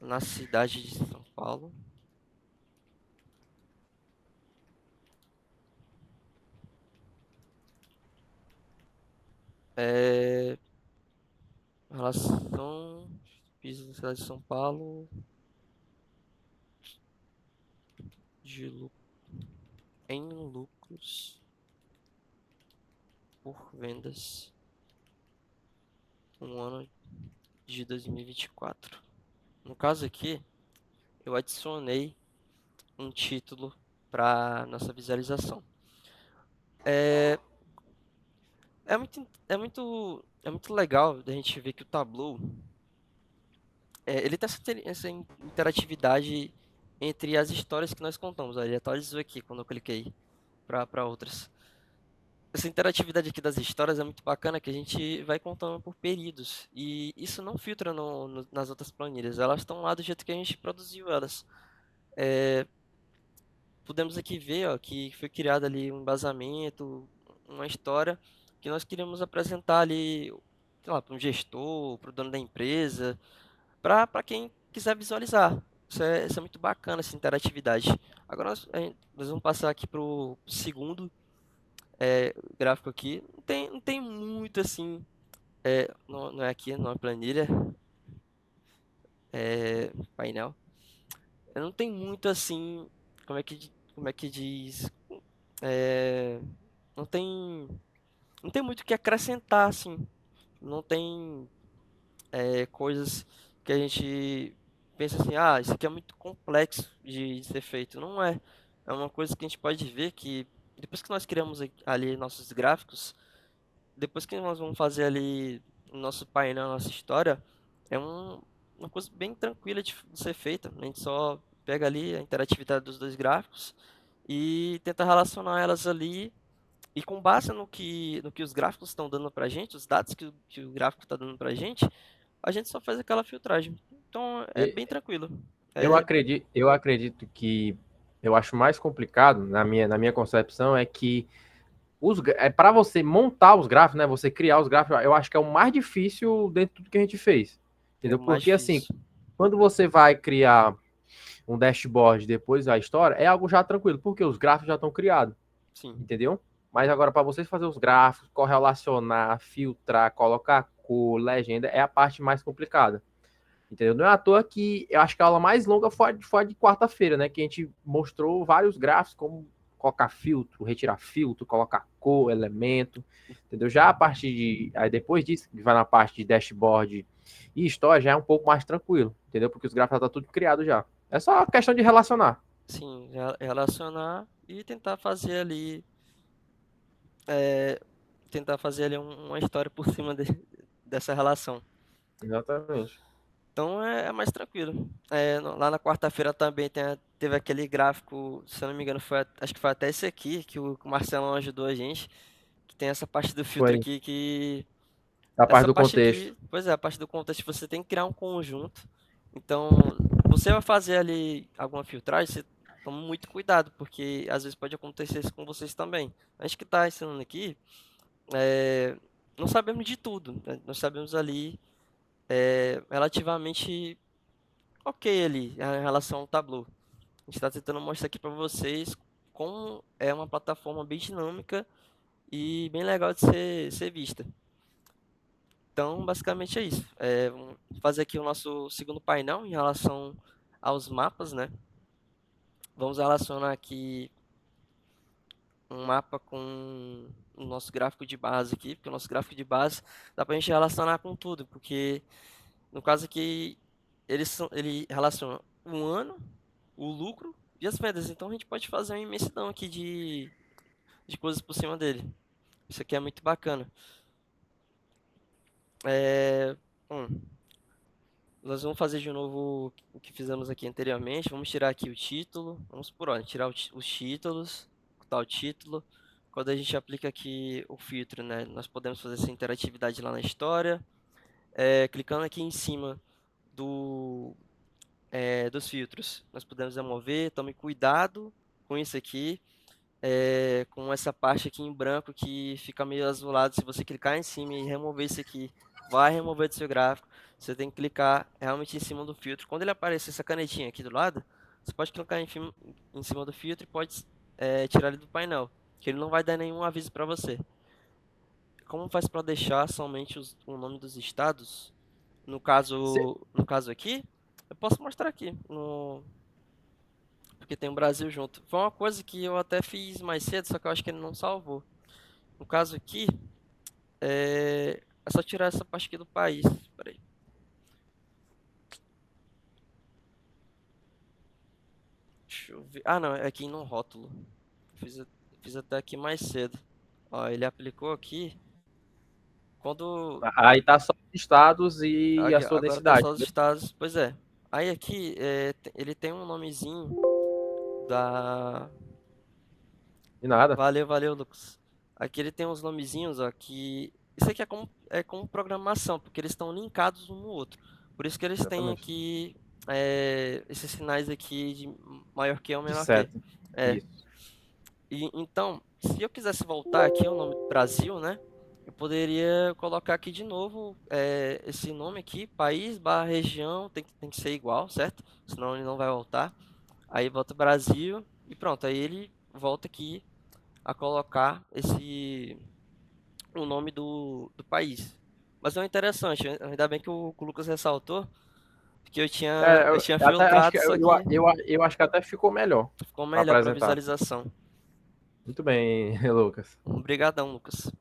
na cidade de São Paulo. É, relação piso da cidade de São Paulo de em lucros por vendas no ano de 2024. No caso aqui, eu adicionei um título para nossa visualização. É, é muito legal da gente ver que o Tableau ele tem essa interatividade entre as histórias que nós contamos. Ó, ele atualizou aqui quando eu cliquei para outras. Essa interatividade aqui das histórias é muito bacana, que a gente vai contando por períodos. E isso não filtra nas outras planilhas. Elas estão lá do jeito que a gente produziu elas. É, podemos aqui ver, ó, que foi criado ali um embasamento, uma história que nós queríamos apresentar ali, sei lá, para um gestor, para o dono da empresa, para quem quiser visualizar. Isso é muito bacana, essa interatividade. Agora nós vamos passar aqui para o segundo gráfico aqui. Não tem muito assim, não é aqui, não é planilha, painel. Não tem muito assim, como é que diz, é, não tem, não tem muito o que acrescentar assim. Não tem coisas que a gente pensa assim, ah, isso aqui é muito complexo de ser feito. Não é. É uma coisa que a gente pode ver que depois que nós criamos ali nossos gráficos, depois que nós vamos fazer ali o nosso painel, a nossa história, é uma coisa bem tranquila de ser feita. A gente só pega ali a interatividade dos dois gráficos e tenta relacionar elas ali. E com base no que os gráficos estão dando para a gente, os dados que o gráfico está dando para a gente só faz aquela filtragem. Então é E bem tranquilo. eu É, acredito, eu acredito que eu acho mais complicado na minha concepção é que para você montar os gráficos, né? Você criar os gráficos, eu acho que é o mais difícil dentro de tudo que a gente fez. é Entendeu? mais Porque assim, difícil. quando você vai criar um dashboard depois a história, é algo já tranquilo, porque os gráficos já estão criados, Sim, entendeu? Mas agora, para vocês fazer os gráficos, correlacionar, filtrar, colocar cor, legenda, é a parte mais complicada. Entendeu? Não é à toa que eu acho que a aula mais longa foi a de quarta-feira, né? Que a gente mostrou vários gráficos, como colocar filtro, retirar filtro, colocar cor, elemento, entendeu? Já a partir de. Aí depois disso, que vai na parte de dashboard E Store já é um pouco mais tranquilo, entendeu? Porque os gráficos já tá tudo criado já. É só questão de relacionar. Sim, relacionar e tentar fazer ali, é, uma história por cima dessa relação. Exatamente. Então é mais tranquilo. Lá na quarta-feira também teve aquele gráfico, se eu não me engano, acho que foi até esse aqui que o Marcelão ajudou a gente, que tem essa parte do filtro Foi aqui que. a parte Essa do parte contexto. aqui, pois é, a parte do contexto, você tem que criar um conjunto. Então, você vai fazer ali alguma filtragem, você toma muito cuidado, porque às vezes pode acontecer isso com vocês também. A gente que está ensinando aqui, é, não sabemos de tudo, né? Nós sabemos ali relativamente ok ali em relação ao Tableau. A gente está tentando mostrar aqui para vocês como é uma plataforma bem dinâmica e bem legal de ser vista. Então, basicamente é isso. Vamos fazer aqui o nosso segundo painel em relação aos mapas, né? Vamos relacionar aqui um mapa com o nosso gráfico de base aqui, porque o nosso gráfico de base dá para a gente relacionar com tudo, porque no caso aqui ele relaciona o ano, o lucro e as vendas. Então a gente pode fazer uma imensidão aqui de coisas por cima dele. Isso aqui é muito bacana. É, bom, nós vamos fazer de novo o que fizemos aqui anteriormente. Vamos tirar aqui o título. Vamos por ordem, tirar os títulos, tal título. Quando a gente aplica aqui o filtro, né, nós podemos fazer essa interatividade lá na história. Clicando aqui em cima dos filtros, nós podemos remover. Tome cuidado com isso aqui, com essa parte aqui em branco que fica meio azulado. Se você clicar em cima e remover isso aqui, vai remover do seu gráfico. Você tem que clicar realmente em cima do filtro. Quando ele aparecer essa canetinha aqui do lado, você pode clicar em cima do filtro e pode tirar ele do painel, que ele não vai dar nenhum aviso para você. Como faz para deixar somente o nome dos estados? Se- No caso aqui, eu posso mostrar aqui, porque tem o Brasil junto. Foi uma coisa que eu até fiz mais cedo, só que eu acho que ele não salvou. No caso aqui, é só tirar essa parte aqui do país. Peraí. Deixa eu ver. Ah, não, é aqui no rótulo. Fiz, a- fiz até aqui mais cedo. Ó, ele aplicou aqui. Quando. Aí tá só os estados e a Aqui, sua agora tá densidade, só os entendeu? estados. Pois é. Aí aqui, ele tem um nomezinho da. De nada. Valeu, valeu, Lucas. Aqui ele tem uns nomezinhos, ó, que. Isso aqui é como programação, porque eles estão linkados um no outro. Por isso que eles têm Exatamente. aqui esses sinais aqui de maior que ou De menor que. seta. É. Isso. E, então, se eu quisesse voltar aqui o nome do Brasil, né? Eu poderia colocar aqui de novo esse nome aqui, país barra região, tem que ser igual, certo? Senão ele não vai voltar. Aí volta Brasil e pronto, aí ele volta aqui a colocar o nome do país. Mas é interessante, ainda bem que o Lucas ressaltou, porque eu tinha, eu tinha Eu até acho filtrado, que só que eu acho que até ficou melhor ficou para melhor para apresentar. visualização. Muito bem, Lucas. Obrigadão, Lucas.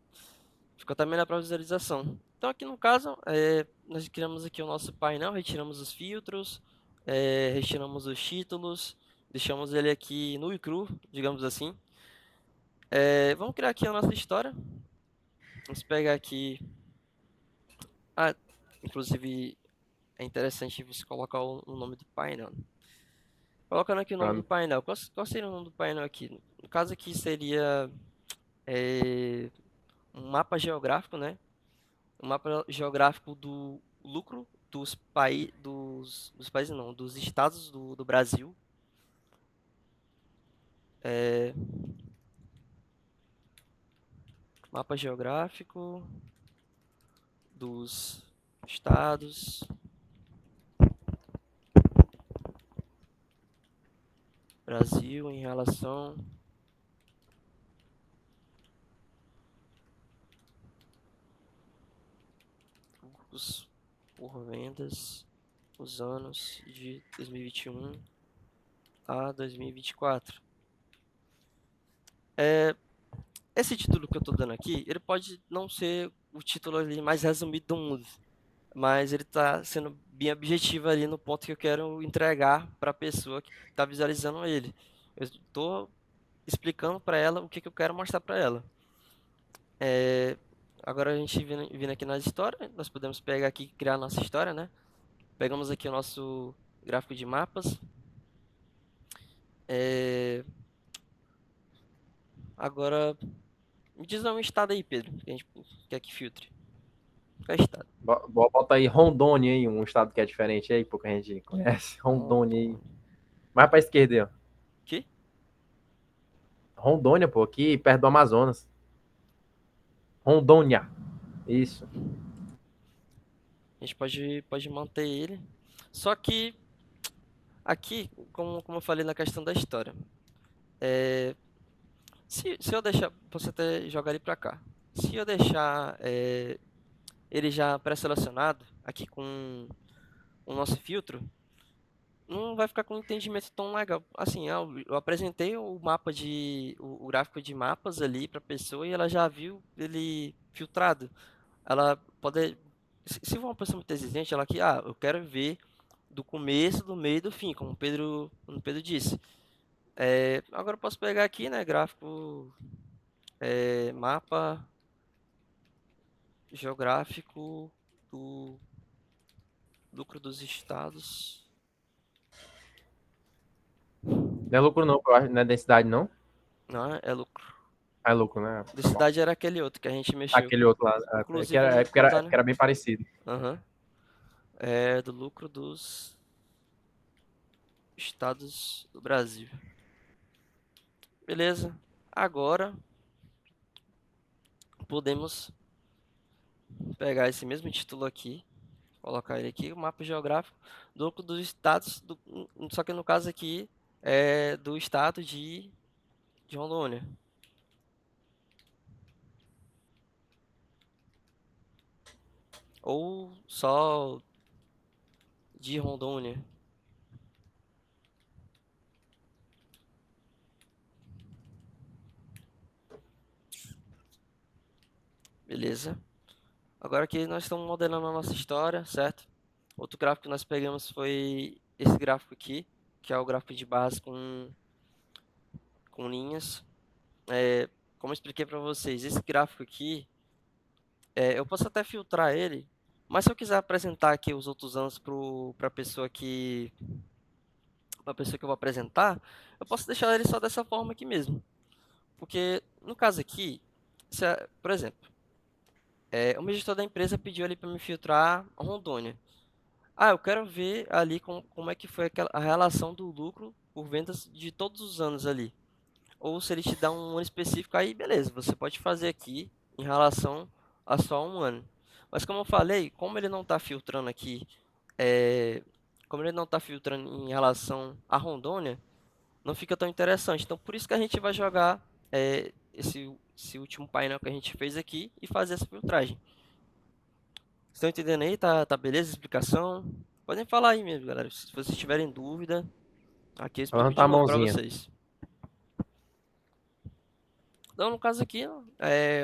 Ficou até melhor para visualização. Então aqui no caso, nós criamos aqui o nosso painel, retiramos os filtros, retiramos os títulos, deixamos ele aqui nu e cru, digamos assim. Vamos criar aqui a nossa história. Vamos pegar aqui. Ah, inclusive é interessante você colocar o nome do painel. Colocando aqui o nome Pra- do painel. Qual seria o nome do painel aqui? No caso aqui seria é, um mapa geográfico, né? Um mapa geográfico do lucro dos países não, dos estados do Brasil. É, mapa geográfico dos estados Brasil em relação lucros por vendas os anos de 2021 a 2024. Esse título que eu estou dando aqui, ele pode não ser o título ali mais resumido do mundo. mas ele está sendo bem objetivo ali no ponto que eu quero entregar para a pessoa que está visualizando ele. Eu estou explicando para ela o que que eu quero mostrar para ela. É, agora a gente vindo aqui na história, nós podemos pegar aqui e criar a nossa história, né? Pegamos aqui o nosso gráfico de mapas. É, agora, me diz um estado aí, Pedro, que a gente quer que filtre. Qual é o estado? Bota aí Rondônia aí, um estado que é diferente aí, pouca gente conhece. Rondônia aí. Rondônia. Mais pra esquerda aí, ó. Que? Rondônia, pô, aqui perto do Amazonas. Rondônia. Isso. A gente pode manter ele. Só que aqui, como eu falei na questão da história, é, se eu deixar, você até jogar ele para cá. Se eu deixar ele já pré-selecionado aqui com o nosso filtro, não vai ficar com um entendimento tão legal. Assim, eu apresentei o mapa o gráfico de mapas ali para a pessoa e ela já viu ele filtrado. Ela pode, se for uma pessoa muito exigente, ela que, eu quero ver do começo, do meio e do fim, como o Pedro disse. Agora eu posso pegar aqui, né, gráfico, mapa geográfico do lucro dos estados. Não é lucro não, eu acho, não é densidade não. Não, é lucro. É lucro, né? Da Tá bom. cidade era aquele outro que a gente mexeu. Aquele outro lá, Inclusive, é porque era, vamos é dar, porque né? era bem parecido. Aham. É do lucro dos estados do Brasil. Beleza. Agora podemos pegar esse mesmo título aqui, colocar ele aqui, o mapa geográfico do lucro dos estados, só que no caso aqui é do estado de Rondônia. Ou só de Rondônia. Beleza. Agora aqui nós estamos modelando a nossa história, certo? Outro gráfico que nós pegamos foi esse gráfico aqui, que é o gráfico de base com linhas. Como eu expliquei para vocês, esse gráfico aqui, eu posso até filtrar ele, mas se eu quiser apresentar aqui os outros anos para a pessoa que eu vou apresentar, eu posso deixar ele só dessa forma aqui mesmo. Porque no caso aqui, por exemplo, o meu gestor da empresa pediu ali para me filtrar Rondônia. Eu quero ver ali como é que foi a relação do lucro por vendas de todos os anos ali. Ou se ele te dá um ano específico, aí beleza, você pode fazer aqui em relação a só um ano. Mas como eu falei, como ele não está filtrando aqui, é, como ele não está filtrando em relação a Rondônia, não fica tão interessante. Então por isso que a gente vai jogar esse último painel que a gente fez aqui e fazer essa filtragem. Estão entendendo aí? Tá beleza a explicação? Podem falar aí mesmo, galera. Se vocês tiverem dúvida, aqui eu explico Levantar de a novo para mãozinha. vocês. Então, no caso aqui, ó,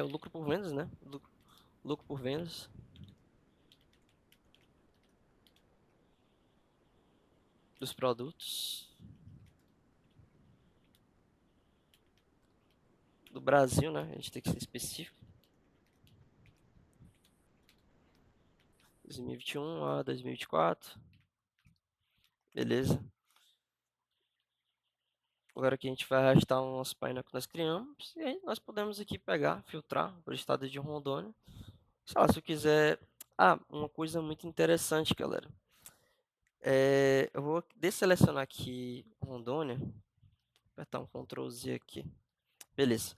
o lucro por vendas, né? Lucro por vendas dos produtos do Brasil, né? A gente tem que ser específico. 2021 a 2024. Beleza. Agora aqui a gente vai arrastar o nosso painel que nós criamos. E aí nós podemos aqui pegar, filtrar por estado de Rondônia. Sei lá, se eu quiser... uma coisa muito interessante, galera. Eu vou desselecionar aqui Rondônia. Apertar um Ctrl Z aqui. Beleza.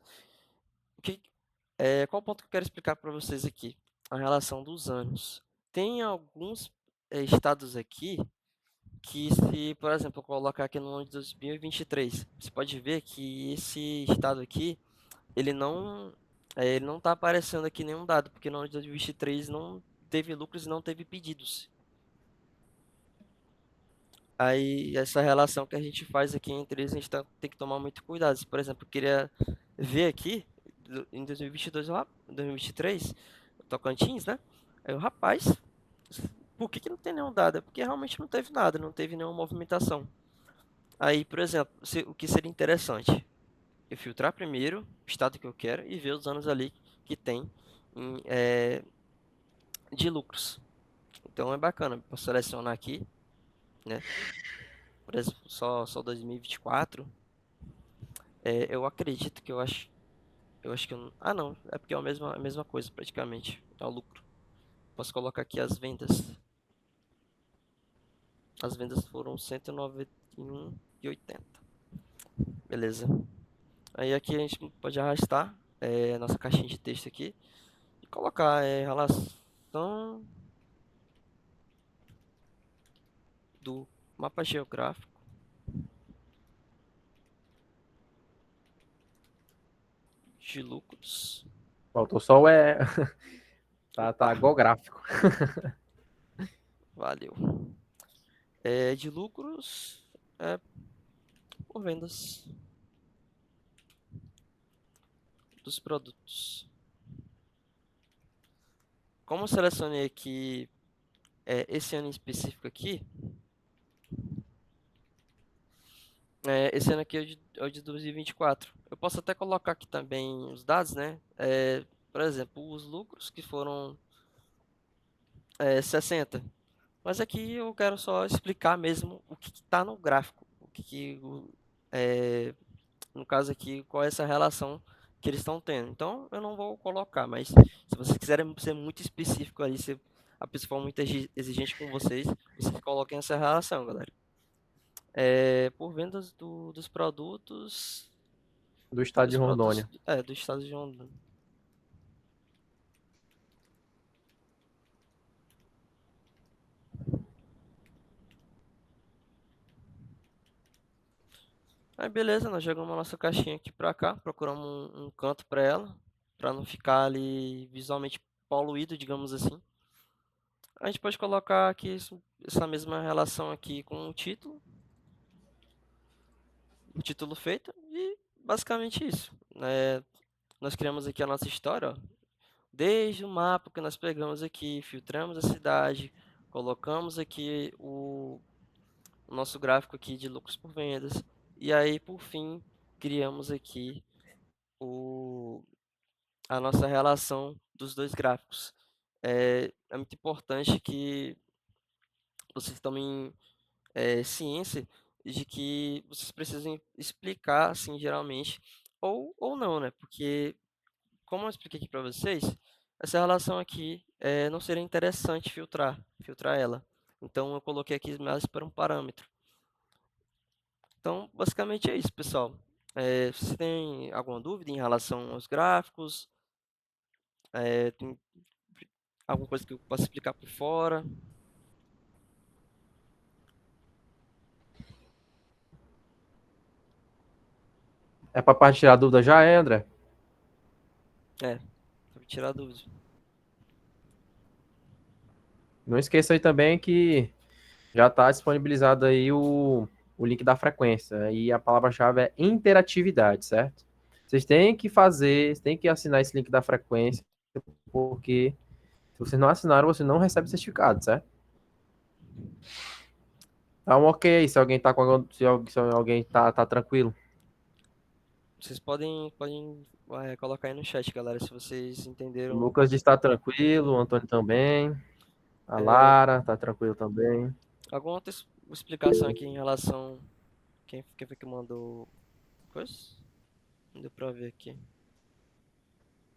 Qual o ponto que eu quero explicar para vocês aqui? A relação dos anos. Tem alguns estados aqui que se, por exemplo, eu colocar aqui no ano de 2023, você pode ver que esse estado aqui, ele não está aparecendo aqui nenhum dado, porque no ano de 2023 não teve lucros e não teve pedidos. Aí, essa relação que a gente faz aqui entre eles, a gente tem que tomar muito cuidado. Por exemplo, eu queria ver aqui, em 2022, lá, 2023, Tocantins, né? Aí o rapaz, Por que não tem nenhum dado? É porque realmente não teve nada, não teve nenhuma movimentação. Aí, por exemplo, o que seria interessante? Eu filtrar primeiro o estado que eu quero e ver os anos ali que tem de lucros. Então é bacana, posso selecionar aqui, né? Por exemplo, só 2024. Eu acredito que eu acho que eu, ah não, é porque é a mesma coisa praticamente, é o lucro. Posso colocar aqui as vendas. As vendas foram 191,80. Beleza. Aí aqui a gente pode arrastar a nossa caixinha de texto aqui e colocar relação do mapa geográfico de lucros. Faltou só o tá Opa, gráfico. valeu. De lucros por vendas dos produtos. Como eu selecionei aqui esse ano em específico aqui, esse ano aqui é o de 2024. Eu posso até colocar aqui também os dados, né? Por exemplo, os lucros que foram 60. Mas aqui eu quero só explicar mesmo o que está no gráfico. É, no caso aqui, qual é essa relação que eles estão tendo. Então, eu não vou colocar, mas se vocês quiserem ser muito específico ali, se a pessoa for muito exigente com vocês, vocês coloquem essa relação, galera. Por vendas dos produtos Do estado de Rondônia. do estado de Rondônia. Aí beleza, nós jogamos a nossa caixinha aqui pra cá, procuramos um canto pra ela, pra não ficar ali visualmente poluído, digamos assim. A gente pode colocar aqui essa mesma relação aqui com o título feito e basicamente isso, né? Nós criamos aqui a nossa história, ó. Desde o mapa que nós pegamos aqui, filtramos a cidade, colocamos aqui o nosso gráfico aqui de lucros por vendas e aí por fim criamos aqui o, a nossa relação dos dois gráficos. É muito importante que vocês tomem ciência de que vocês precisam explicar, assim, geralmente, ou não, né? Porque, como eu expliquei aqui para vocês, essa relação aqui não seria interessante filtrar ela. Então, eu coloquei aqui mais para um parâmetro. Então, basicamente é isso, pessoal. Se você tem alguma dúvida em relação aos gráficos, tem alguma coisa que eu possa explicar por fora? É para parte tirar a dúvida já, André? Para tirar dúvidas. Não esqueça aí também que já está disponibilizado aí o link da frequência. E a palavra-chave é interatividade, certo? Vocês têm que fazer, têm que assinar esse link da frequência, porque se vocês não assinaram, você não recebe certificado, certo? Tá um ok aí, se alguém tá com se alguém tá tranquilo. Vocês podem colocar aí no chat, galera, se vocês O entenderam. Lucas está tranquilo, o Antônio também, a É, Lara tá tranquilo também. alguma outra explicação aqui em relação. Quem foi que mandou coisa? Não deu pra ver aqui.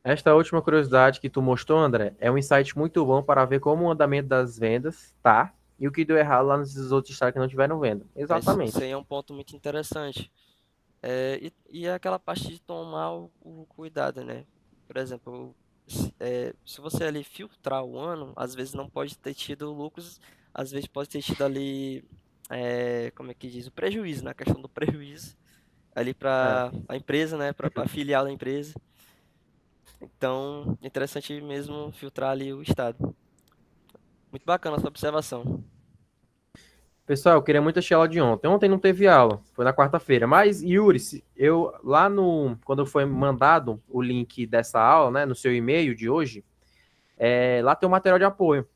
Esta última curiosidade que tu mostrou, André, é um insight muito bom para ver como o andamento das vendas tá e o que deu errado lá nos outros estados que não tiveram venda. Isso aí Exatamente. é um ponto muito interessante. E é aquela parte de tomar o cuidado, né? Por exemplo, se você ali filtrar o ano, às vezes não pode ter tido lucros, às vezes pode ter tido ali, como é que diz, o prejuízo, na questão do prejuízo, ali É. para a empresa, né? Para a filial da empresa. Então, é interessante mesmo filtrar ali o estado. Muito bacana essa observação. Pessoal, eu queria muito assistir a aula de ontem. Ontem não teve aula, foi na quarta-feira. Mas, Yuri, eu lá no. Quando foi mandado o link dessa aula, né, no seu e-mail de hoje, lá tem um material de apoio.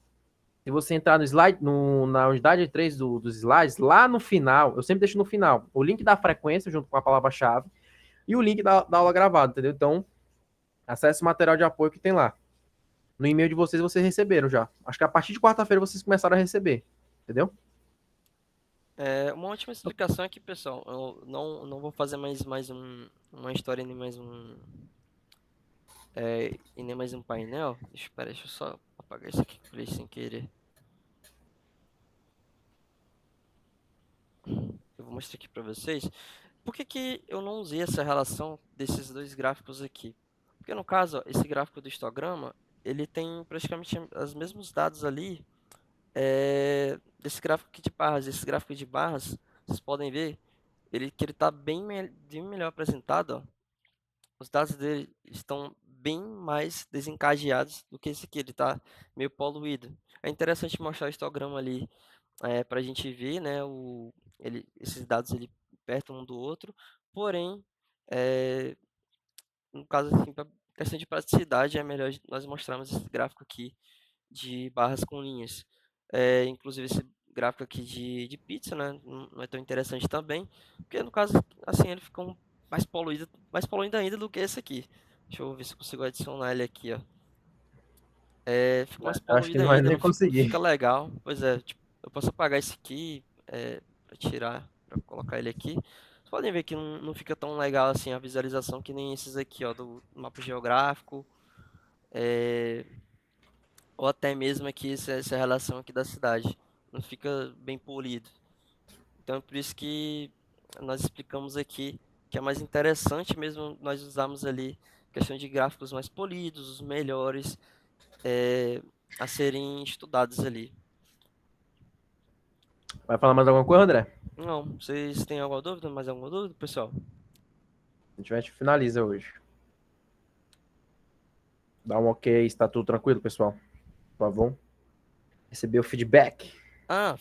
Se você entrar no slide, na unidade 3 dos slides, lá no final, eu sempre deixo no final, o link da frequência junto com a palavra-chave e o link da aula gravada, entendeu? Então, acesse o material de apoio que tem lá. No e-mail de vocês receberam já. Acho que a partir de quarta-feira vocês começaram a receber, entendeu? Uma última explicação aqui, pessoal. Eu não vou fazer uma história nem e nem mais um painel. Deixa eu só apagar isso aqui que eu falei sem querer. Eu vou mostrar aqui para vocês. Por que que eu não usei essa relação desses dois gráficos aqui? Porque no caso, ó, esse gráfico do histograma, ele tem praticamente os mesmos dados ali desse gráfico aqui de barras. Esse gráfico de barras, vocês podem ver, que ele está bem melhor apresentado, ó. Os dados dele estão bem mais desencadeados do que esse aqui, ele está meio poluído. É interessante mostrar o histograma ali para a gente ver, né, esses dados ele perto um do outro, porém, é, no caso assim, para questão de praticidade, é melhor nós mostrarmos esse gráfico aqui de barras com linhas. Inclusive esse gráfico aqui de pizza, né, não é tão interessante também, porque no caso, assim, ele fica mais poluído ainda do que esse aqui. Deixa eu ver se eu consigo adicionar ele aqui, ó. Fica mais Eu acho que poluído não vai ainda, nem não conseguir. fica legal. Pois é, tipo, eu posso apagar esse aqui para tirar, para colocar ele aqui. Vocês podem ver que não fica tão legal assim a visualização que nem esses aqui, ó, do mapa geográfico, é, ou até mesmo aqui essa relação aqui da cidade. Não fica bem polido. Então é por isso que nós explicamos aqui que é mais interessante mesmo nós usarmos ali questão de gráficos mais polidos, os melhores a serem estudados ali. Vai falar mais alguma coisa, André? Não, vocês têm alguma dúvida? Mais alguma dúvida, pessoal? A gente finaliza hoje. Dá um ok, está tudo tranquilo, pessoal? Por favor. Receber o feedback. Ah,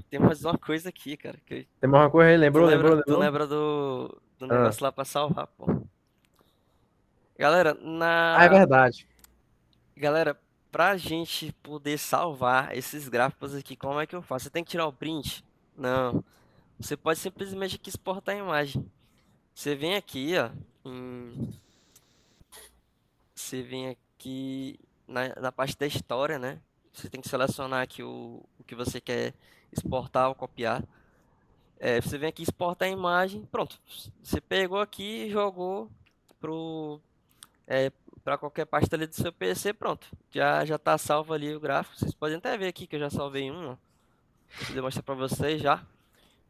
tem mais uma coisa aqui, cara. Tem mais uma coisa aí? Tu Lembrou, lembra, lembrou, tu lembrou? lembra do Ah, negócio lá pra salvar, pô? Galera, é verdade. Galera, pra gente poder salvar esses gráficos aqui, como é que eu faço? Você tem que tirar o print? Não. Você pode simplesmente aqui exportar a imagem. Você vem aqui, ó, você vem aqui na parte da história, né? Você tem que selecionar aqui o que você quer exportar ou copiar. Você vem aqui exportar a imagem, pronto. Você pegou aqui e jogou pro, é, para qualquer parte ali do seu PC, pronto. Já tá salvo ali o gráfico. Vocês podem até ver aqui que eu já salvei um, ó. Vou demonstrar para vocês já.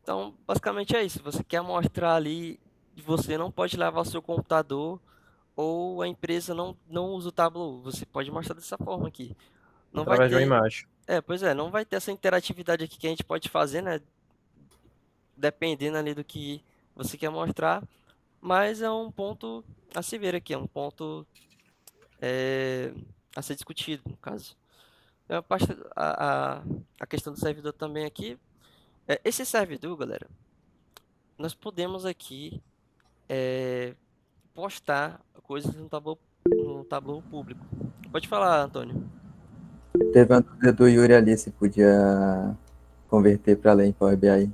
Então, basicamente é isso. Você quer mostrar ali, você não pode levar o seu computador ou a empresa não usa o Tableau. Você pode mostrar dessa forma aqui. Não vai Através de uma ter, imagem. pois é, não vai ter essa interatividade aqui que a gente pode fazer, né? Dependendo ali do que você quer mostrar. Mas é um ponto a se ver aqui, é um ponto é, a ser discutido, no caso. A, parte, a questão do servidor também aqui. Esse servidor, galera, nós podemos aqui postar coisas no Tableau público. Pode falar, Antônio. Teve uma dúvida do Yuri ali se podia converter para ler em Power BI.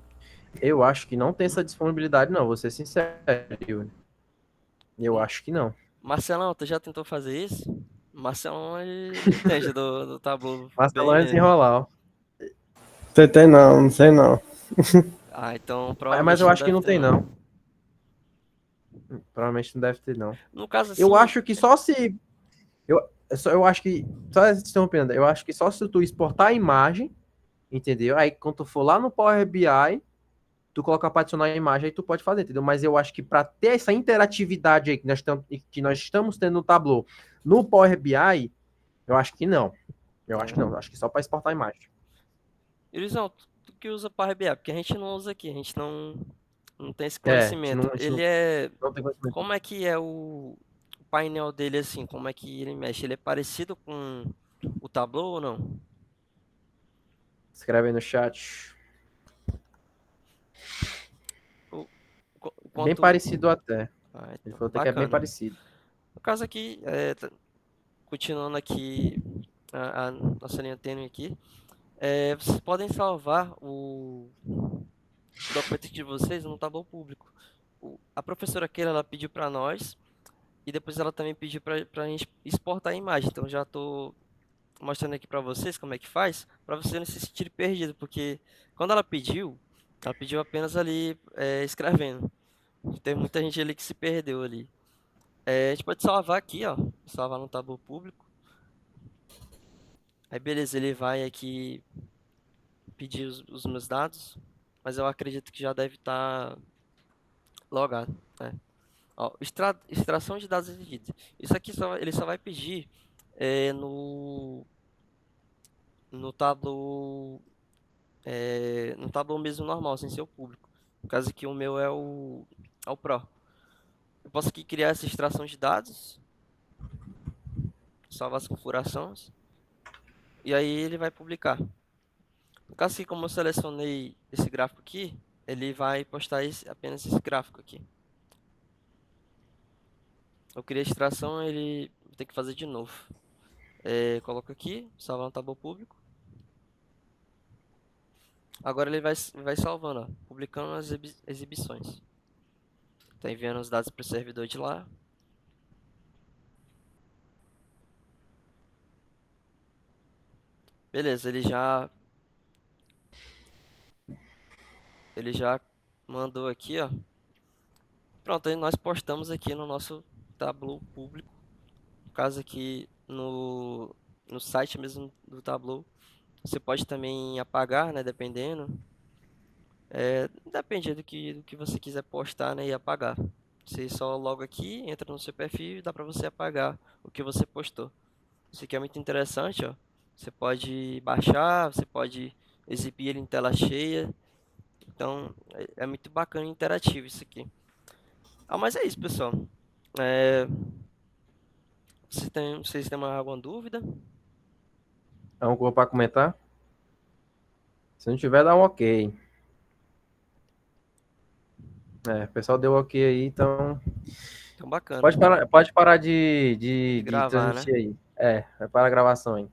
Eu acho que não tem essa disponibilidade, não. Vou ser sincero, Yuri. Eu Hum, acho que não. Marcelão, tu já tentou fazer isso? Marcelão, ele entende do Tableau bem Marcelão é mesmo. desenrolar, ó. Tentei não, não sei não. Ah, então Mas provavelmente eu não acho que deve não ter, tem, não. não. Provavelmente não deve ter, não. No caso, Eu assim, acho que só se. Eu acho que. Só interrompendo, eu acho que só se tu exportar a imagem, entendeu? Aí quando tu for lá no Power BI, tu coloca para adicionar a imagem, aí tu pode fazer, entendeu? Mas eu acho que para ter essa interatividade aí que nós estamos tendo no Tableau, no Power BI, eu acho que não. Eu acho que não. Eu acho que só para exportar a imagem. Irizão, tu que usa Power BI, porque a gente não usa aqui, a gente não tem esse É, a conhecimento. gente Ele é. não tem conhecimento. Como é que é o painel dele assim? Como é que ele mexe? Ele é parecido com o Tableau ou não? Escreve aí no chat. O, Bem quanto. parecido até. Ele Então, falou até que é bem bacana. parecido. No caso aqui, continuando aqui a nossa linha tênue aqui, Vocês podem salvar o documento de vocês no Tableau público. A professora Keila, ela pediu para nós e depois ela também pediu para a gente exportar a imagem. Então já estou mostrando aqui para vocês como é que faz, para vocês não se sentirem perdidos, porque quando ela pediu apenas ali escrevendo. Tem muita gente ali que se perdeu ali. A gente pode salvar aqui, ó, salvar no Tableau público. Aí beleza, ele vai aqui pedir os meus dados, mas eu acredito que já deve estar logado, né? Ó, extração de dados exigidos. Isso aqui ele só vai pedir no Tableau, no Tableau mesmo normal, sem ser o público. No caso aqui o meu é o Pro. Eu posso aqui criar essa extração de dados, salvar as configurações, e aí ele vai publicar. No caso aqui, como eu selecionei esse gráfico aqui, ele vai postar apenas esse gráfico aqui. Eu criei a extração, ele tem que fazer de novo. Coloco aqui, salvar no Tableau público. Agora ele vai salvando, ó, publicando as exibições. Tá enviando os dados para o servidor de lá. Beleza, ele já mandou aqui, ó. Pronto, aí nós postamos aqui no nosso Tableau público. No caso aqui no site mesmo do Tableau. Você pode também apagar, né, dependendo. Depende do que você quiser postar, né, e apagar. Você só loga aqui, entra no seu perfil e dá para você apagar o que você postou. Isso aqui é muito interessante, ó. Você pode baixar, você pode exibir ele em tela cheia. Então, é muito bacana e interativo isso aqui. Mas é isso, pessoal. É, vocês têm mais alguma dúvida? Então, para comentar? Se não tiver, dá um ok. O pessoal deu ok aí, então Então, bacana. pode parar de Gravar, né? transmitir aí. Vai parar a gravação aí.